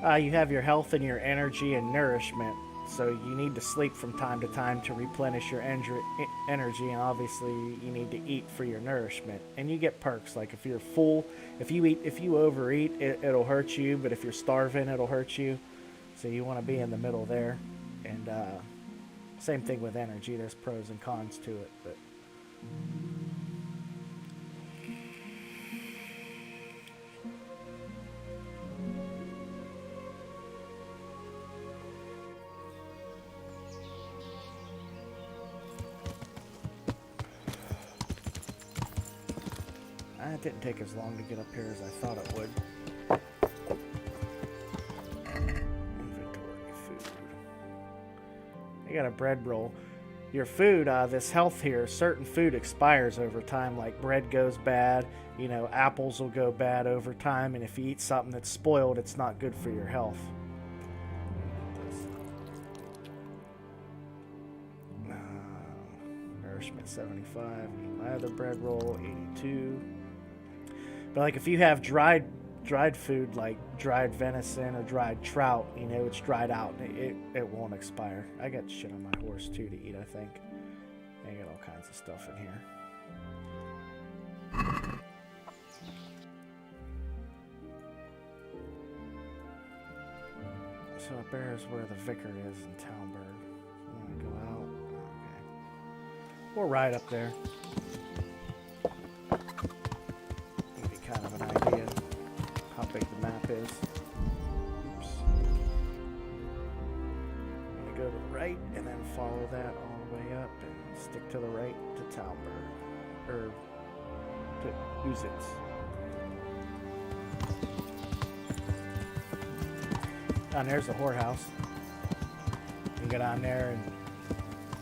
You have your health and your energy and nourishment, so you need to sleep from time to time to replenish your energy, and obviously you need to eat for your nourishment. And you get perks, like if you're full, if you overeat, it'll hurt you, but if you're starving, it'll hurt you. So you want to be in the middle there. And same thing with energy, there's pros and cons to it, but... It didn't take as long to get up here as I thought it would. Inventory, food. I got a bread roll. Your food, this health here, certain food expires over time, like bread goes bad, you know, apples will go bad over time, and if you eat something that's spoiled, it's not good for your health. Nourishment 75, my other bread roll 82. But like if you have dried dried food like dried venison or dried trout, you know, it's dried out. It won't expire. I got shit on my horse too to eat, I think. I got all kinds of stuff in here. So up there is where the vicar is in Talmberg. You want to go out? Okay. We'll ride up there. Give you kind of an idea how big the map is. Oops. I'm going to go to the right and then follow that all the way up and stick to the right to Talmberg. Or to Uzitz. Down there's the whorehouse. You get on there and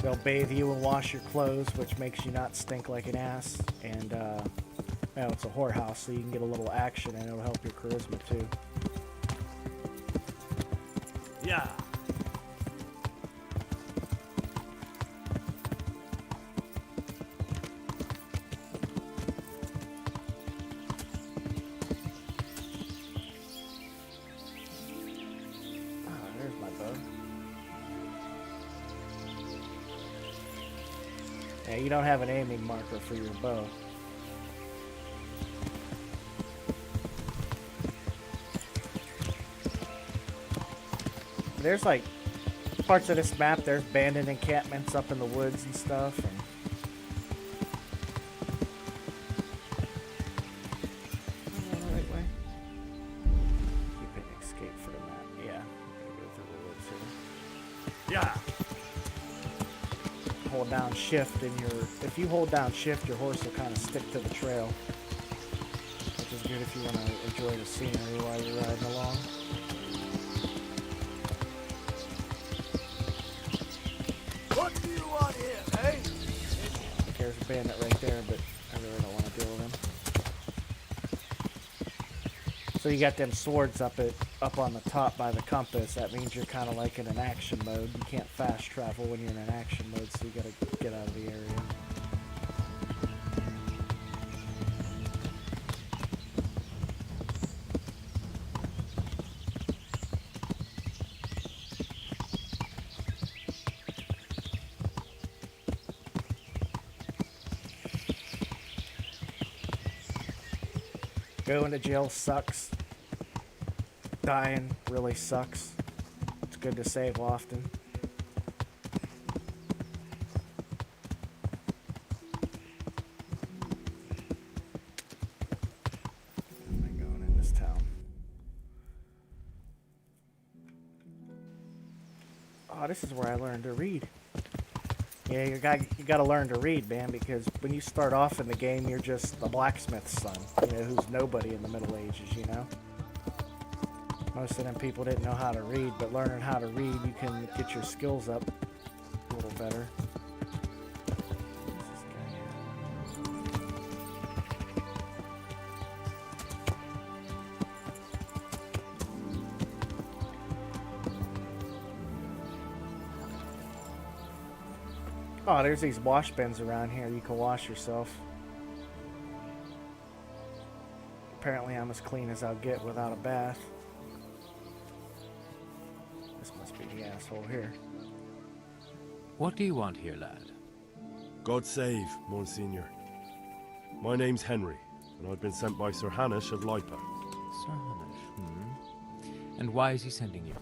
they'll bathe you and wash your clothes, which makes you not stink like an ass. And, well, it's a whorehouse, so you can get a little action and it'll help your charisma too. Yeah. Yeah, you don't have an aiming marker for your bow. There's like parts of this map, there's abandoned encampments up in the woods and stuff. And the right way. Keep hitting escape for the map. Yeah, go through the woods here. Yeah. Hold down shift and if you hold down shift, your horse will kind of stick to the trail, which is good if you want to enjoy the scenery while you're riding along. What do you want here, eh? There's a bandit right there, but I really don't want to deal with him. So you got them swords up on the top by the compass. That means you're kind of like in an action mode. You can't fast travel when you're in an action mode, so you gotta get out of the area. Going to jail sucks. Dying really sucks. It's good to save often. Where am I going in this town? Oh, this is where I learned to read. Yeah, you gotta learn to read, man, because when you start off in the game, you're just the blacksmith's son, you know, who's nobody in the Middle Ages, you know? Most of them people didn't know how to read, but learning how to read, you can get your skills up a little better. What's this guy here? Oh, there's these wash bins around here. You can wash yourself. Apparently I'm as clean as I'll get without a bath. This must be the asshole here. What do you want here, lad? God save, Monsignor. My name's Henry, and I've been sent by Sir Hanush of Lipa. Sir Hanush, And why is he sending you?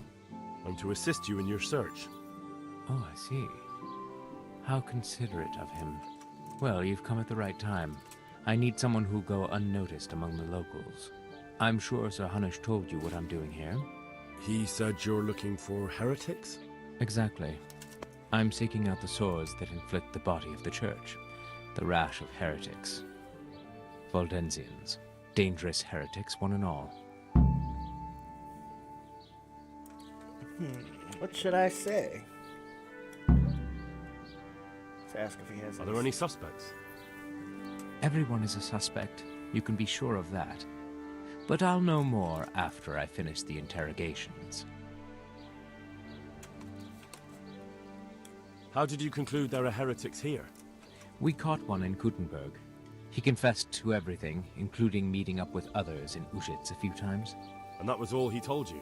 I'm to assist you in your search. Oh, I see. How considerate of him. Well, you've come at the right time. I need someone who'll go unnoticed among the locals. I'm sure Sir Hanush told you what I'm doing here. He said you're looking for heretics? Exactly. I'm seeking out the sores that inflict the body of the church. The rash of heretics. Waldensians. Dangerous heretics, one and all. What should I say? Let's ask if he has Are there any suspects? Everyone is a suspect. You can be sure of that. But I'll know more after I finish the interrogations. How did you conclude there are heretics here? We caught one in Kuttenberg. He confessed to everything, including meeting up with others in Ushitz a few times. And that was all he told you?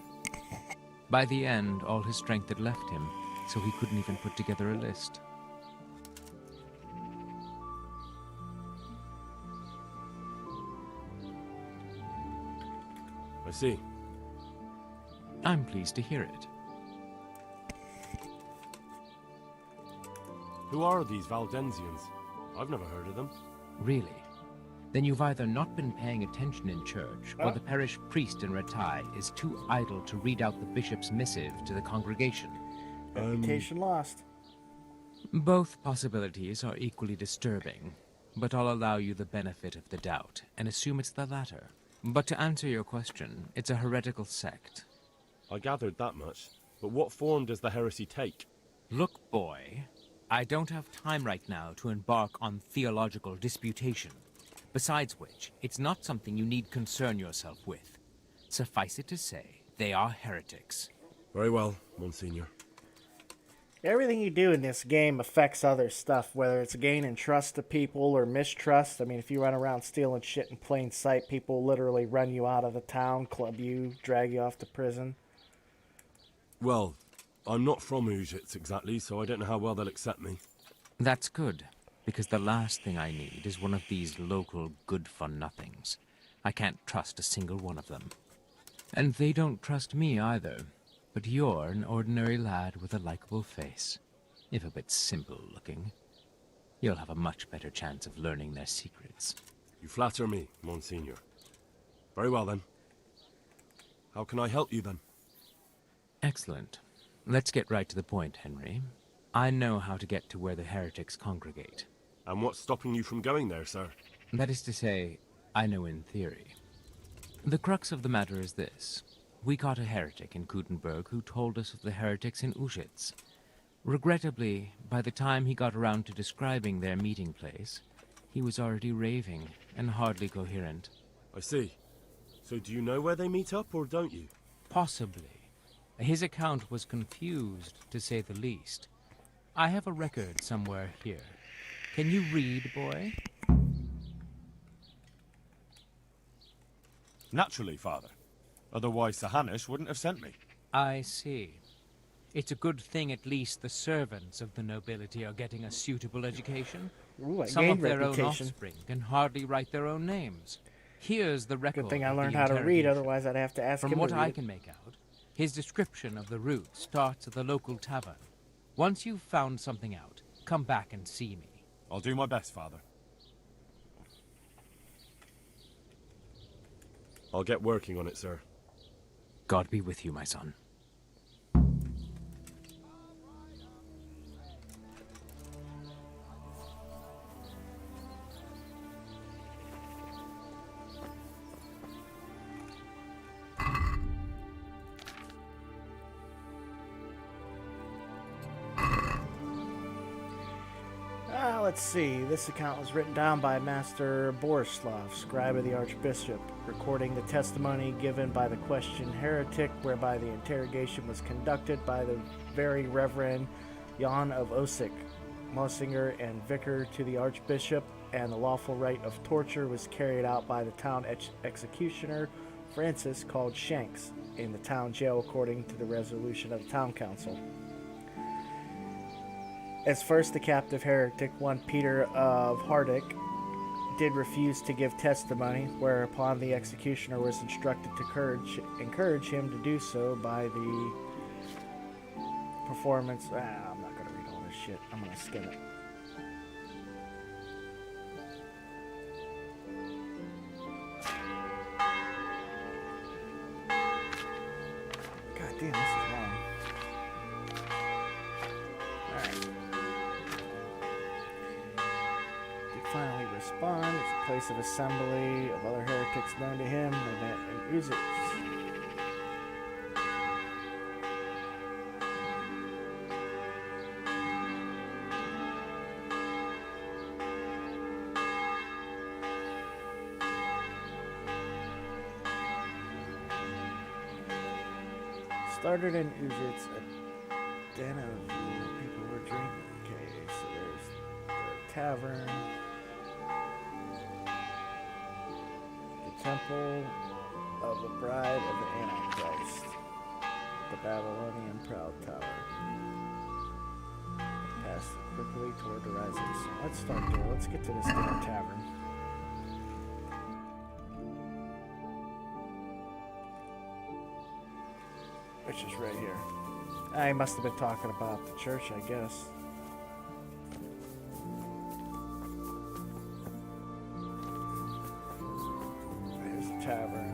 By the end, all his strength had left him, so he couldn't even put together a list. I see. I'm pleased to hear it. Who are these Valdensians? I've never heard of them. Really? Then you've either not been paying attention in church, or the parish priest in Ratai is too idle to read out the bishop's missive to the congregation. Reputation lost. Both possibilities are equally disturbing, but I'll allow you the benefit of the doubt and assume it's the latter. But to answer your question, it's a heretical sect. I gathered that much, but what form does the heresy take? Look, boy, I don't have time right now to embark on theological disputation. Besides which, it's not something you need concern yourself with. Suffice it to say, they are heretics. Very well, Monsignor. Everything you do in this game affects other stuff, whether it's gaining trust of people or mistrust. I mean, if you run around stealing shit in plain sight, people literally run you out of the town, club you, drag you off to prison. Well, I'm not from Ushitz exactly, so I don't know how well they'll accept me. That's good, because the last thing I need is one of these local good-for-nothings. I can't trust a single one of them. And they don't trust me either. But you're an ordinary lad with a likable face, if a bit simple-looking. You'll have a much better chance of learning their secrets. You flatter me, Monsignor. Very well, then. How can I help you, then? Excellent. Let's get right to the point, Henry. I know how to get to where the heretics congregate. And what's stopping you from going there, sir? That is to say, I know in theory. The crux of the matter is this. We caught a heretic in Kutenberg who told us of the heretics in Ushitz. Regrettably, by the time he got around to describing their meeting place, he was already raving and hardly coherent. I see. So do you know where they meet up, or don't you? Possibly. His account was confused, to say the least. I have a record somewhere here. Can you read, boy? Naturally, Father. Otherwise, Sir Hanush wouldn't have sent me. I see. It's a good thing at least the servants of the nobility are getting a suitable education. Ooh, I Some of gained their own reputation. offspring can hardly write their own names. Here's the record. Good thing I of the learned how to read, interrogation. otherwise I'd have to ask From him what to read I it. can make out, his description of the route starts at the local tavern. Once you've found something out, come back and see me. I'll do my best, Father. I'll get working on it, sir. God be with you, my son. Let's see. This account was written down by Master Borislav, scribe of the Archbishop, recording the testimony given by the questioned heretic, whereby the interrogation was conducted by the Very Reverend Jan of Osik, Monsignor and Vicar to the Archbishop, and the lawful rite of torture was carried out by the town executioner, Francis, called Shanks, in the town jail according to the resolution of the town council. As first, the captive heretic, one Peter of Hardick, did refuse to give testimony, whereupon the executioner was instructed to encourage him to do so by the performance. I'm not going to read all this shit. I'm going to skim it. God damn, this is long. Alright. Finally respond. It's a place of assembly of other heretics known to him. They met in Ushitz. Started in Ushitz, a den of people were drinking. Okay, so there's the tavern. Temple of the Bride of the Antichrist. The Babylonian Proud Tower. Pass quickly toward the rising sun. Let's start there. Let's get to this damn tavern. Which is right here. I must have been talking about the church, I guess. There's a tavern.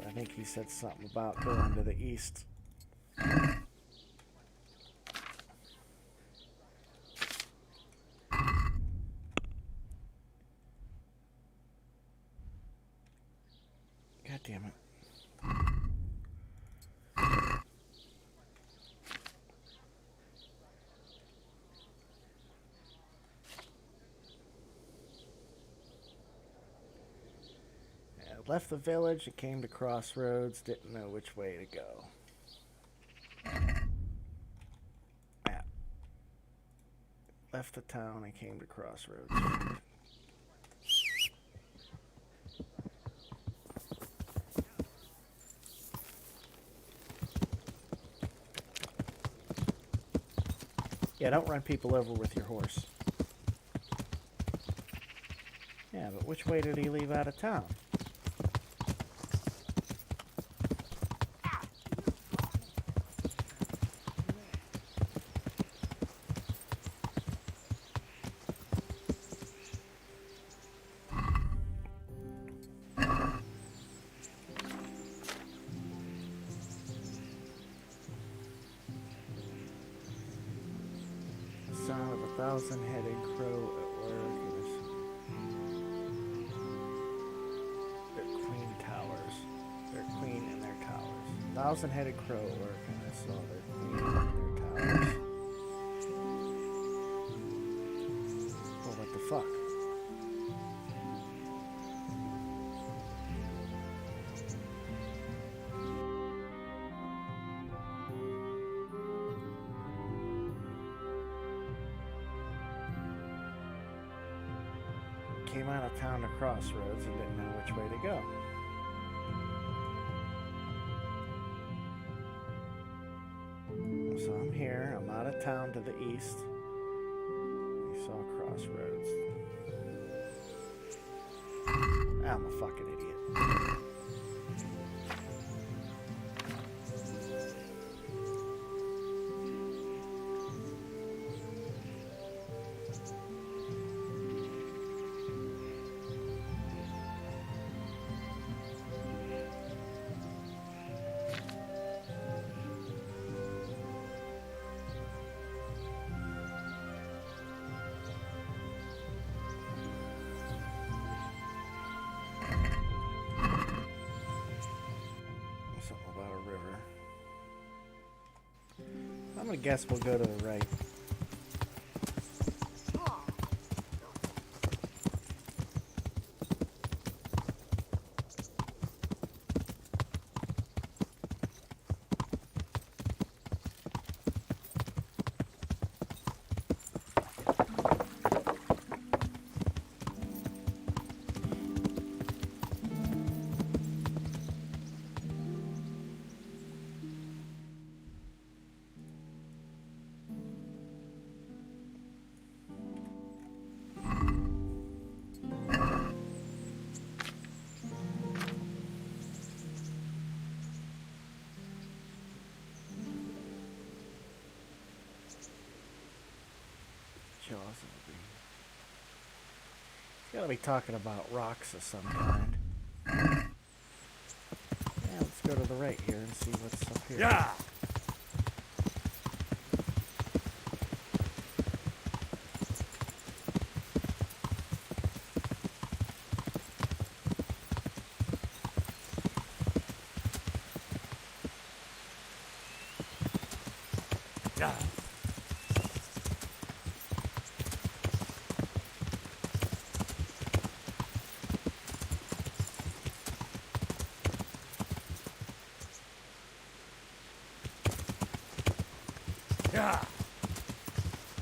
I think he said something about going to the east. God damn it. Left the village and came to crossroads, didn't know which way to go. Map. Left the town and came to crossroads. Yeah, don't run people over with your horse. Yeah, but which way did he leave out of town? Sound of a thousand-headed crow at work. Their queen towers. Their queen and their towers. Thousand-headed crow at work, and I saw their queen and their towers. Well, what the fuck? Came out of town to crossroads and didn't know which way to go. So I'm here, I'm out of town to the east. We saw crossroads. I'm a fucking idiot. Something about a river. I'm gonna guess we'll go to the right. Jaws of the Green. It's gotta be talking about rocks of some kind. Yeah, let's go to the right here and see what's up here. Yeah! Yeah! Yeah!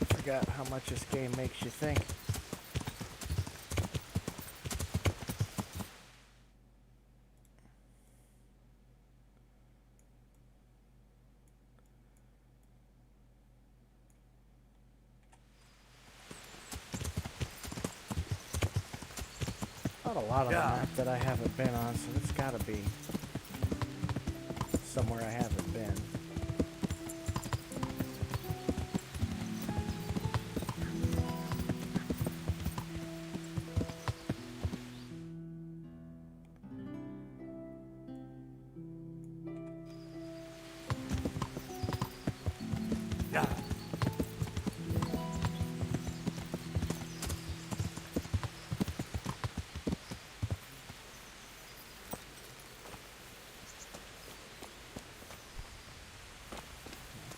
Forgot how much this game makes you think. not a lot on the map that I haven't been on, so it's gotta be somewhere I haven't been.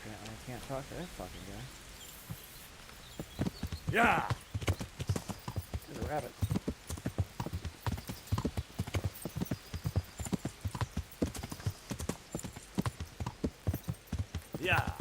I can't talk to that fucking guy. Yeah. There's a rabbit. Yeah.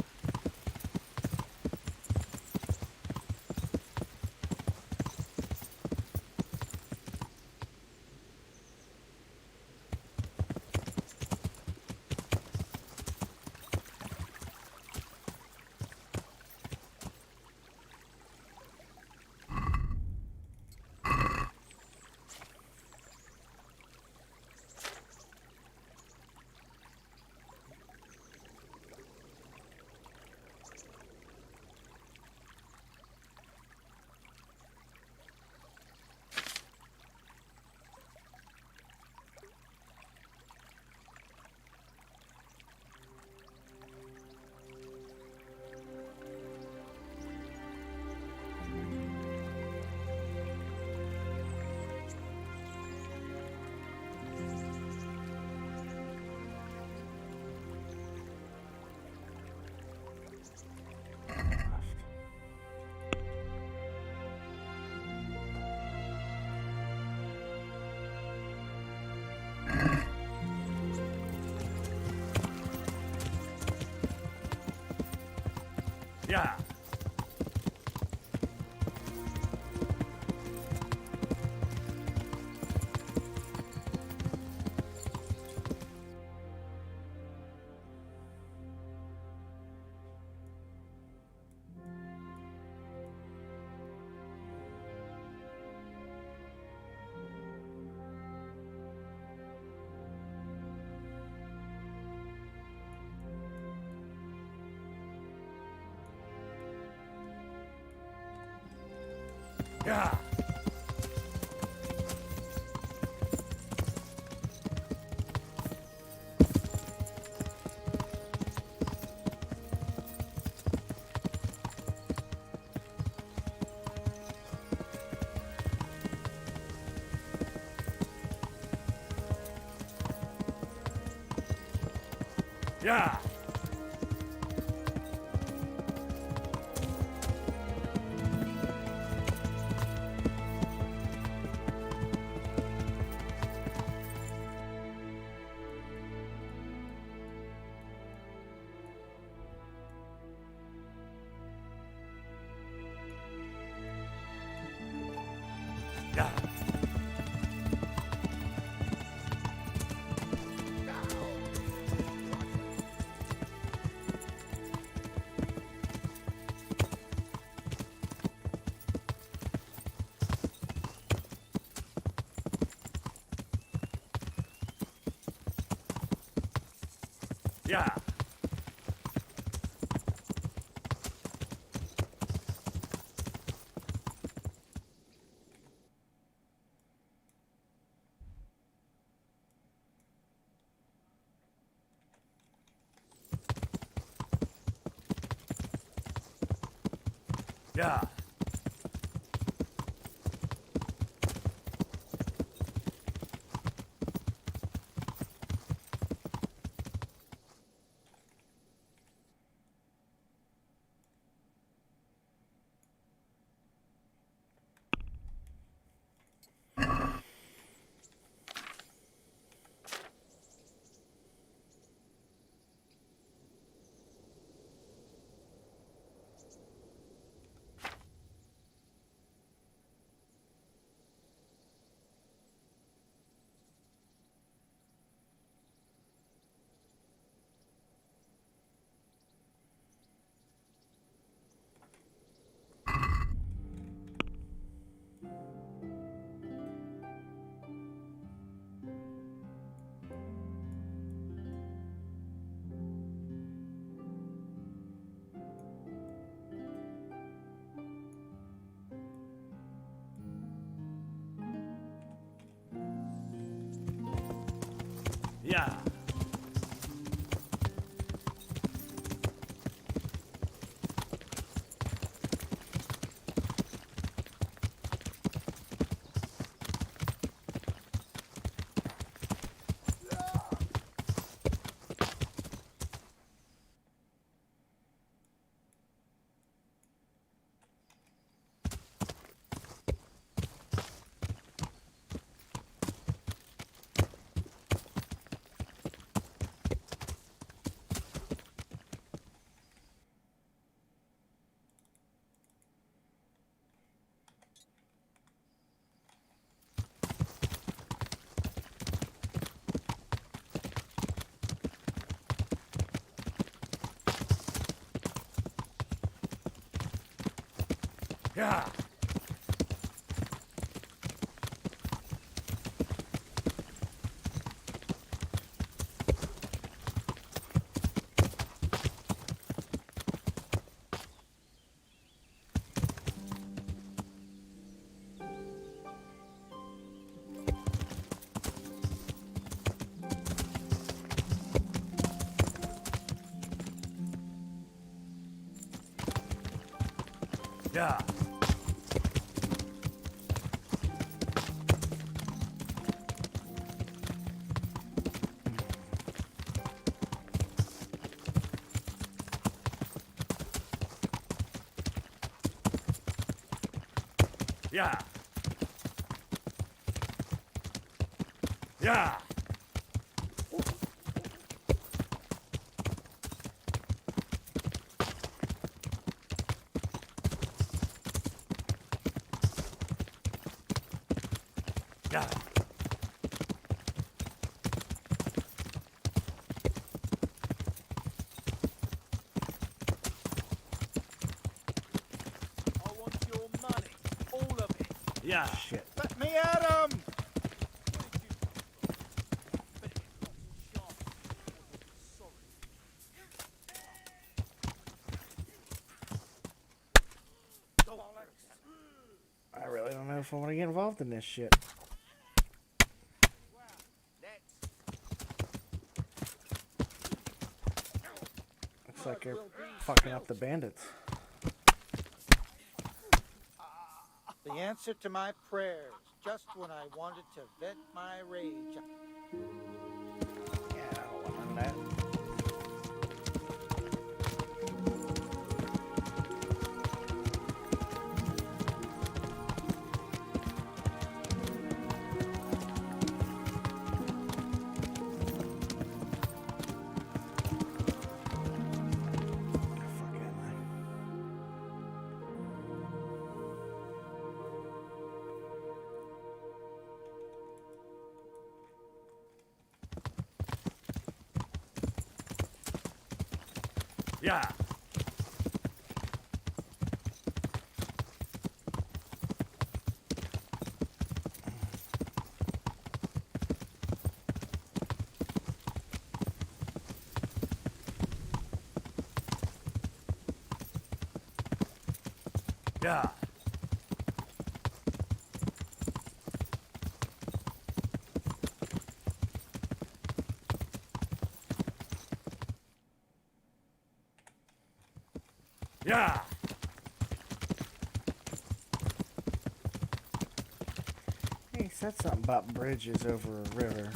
Yeah. Yeah. Yeah. Yeah. Yeah. Yeah. Yeah. Yeah. Yeah. Yeah. Yeah. Yeah. I want your money. All of it. Yeah. Shit. Let me at him! I really don't know if I want to get involved in this shit. Looks like you're fucking up the bandits. The answer to my prayers, just when I wanted to vent my rage. Yeah, I don't want none of that. Fuck am I? Yeah. Yeah. Yeah. He said something about bridges over a river.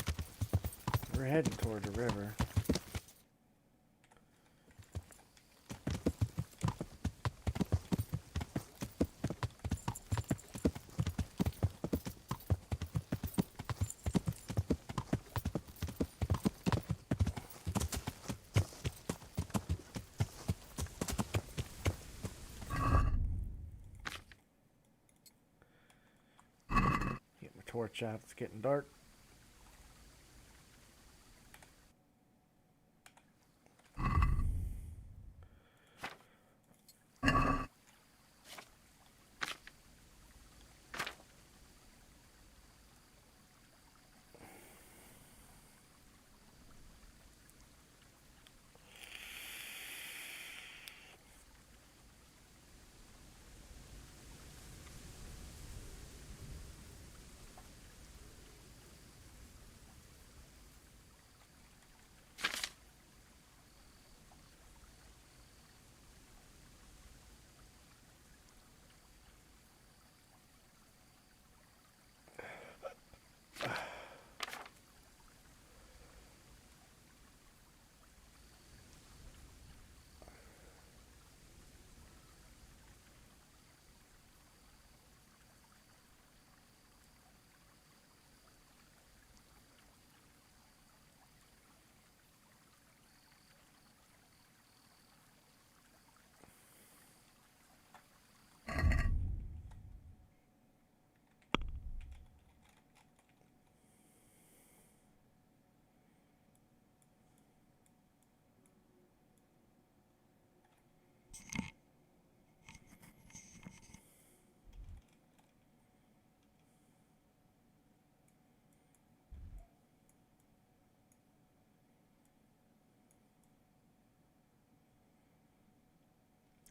We're heading toward the river. Get my torch out. It's getting dark.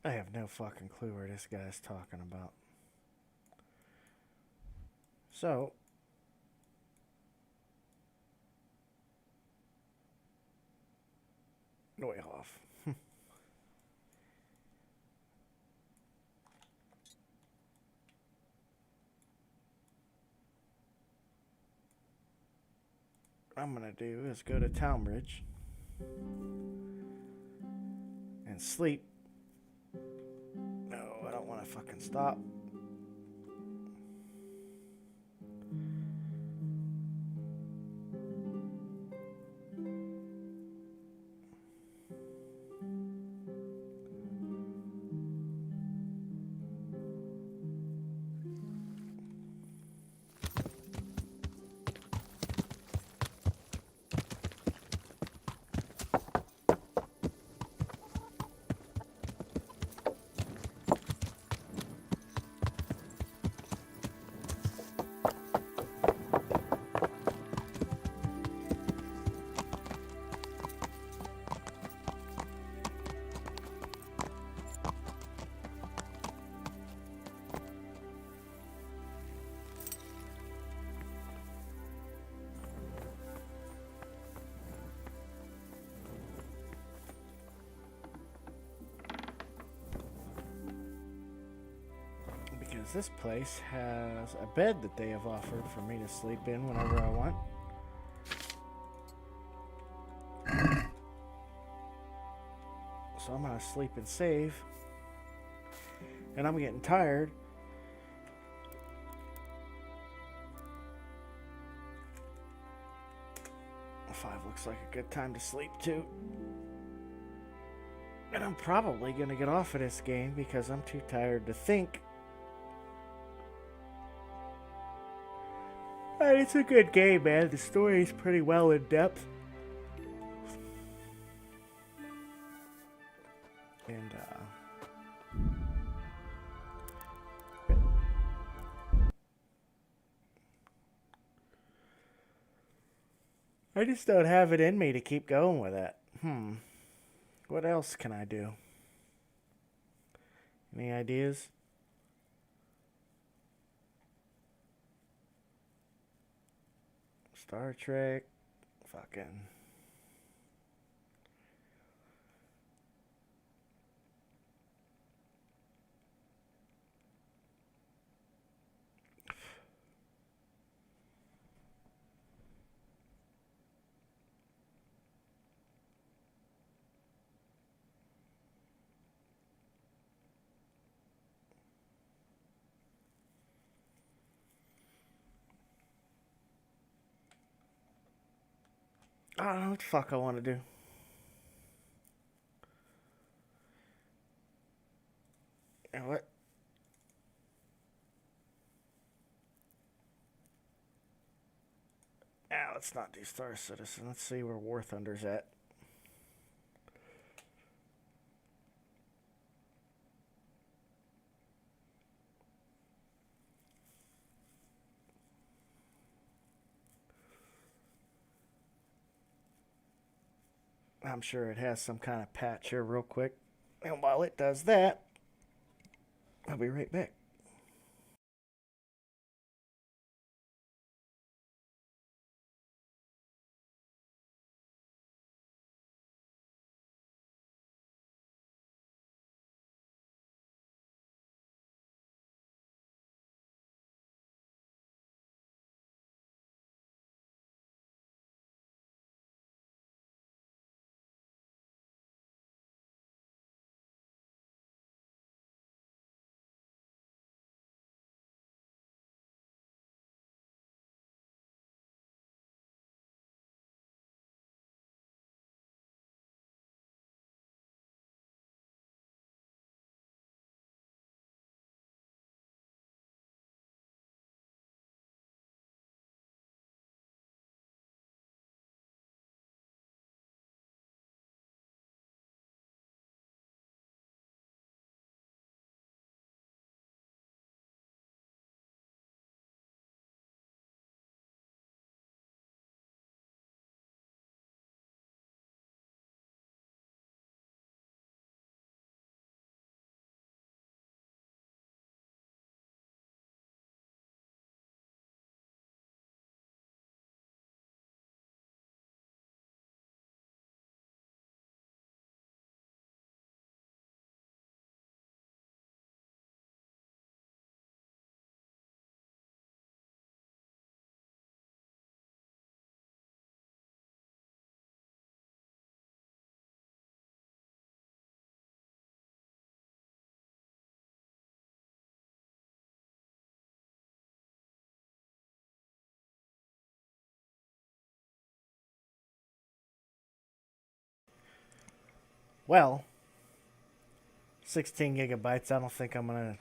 I have no fucking clue where this guy's talking about. So, Neuhoff. What I'm gonna do is go to Townbridge and sleep. No, I don't want to fucking stop. Because this place has a bed that they have offered for me to sleep in whenever I want. So I'm gonna sleep and save. And I'm getting tired. Five looks like a good time to sleep too. And I'm probably gonna get off of this game because I'm too tired to think. And it's a good game, man. The story is pretty well in depth. And, I just don't have it in me to keep going with it. What else can I do? Any ideas? Star Trek. Fucking. I don't know what the fuck I want to do. You know what? Let's not do Star Citizen. Let's see where War Thunder's at. I'm sure it has some kind of patch here real quick. And while it does that, I'll be right back. Well, 16 gigabytes. I don't think I'm going to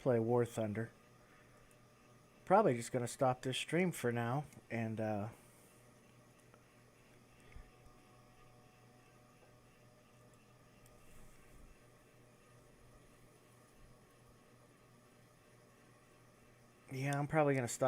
play War Thunder. Probably just going to stop this stream for now. And, yeah, I'm probably going to stop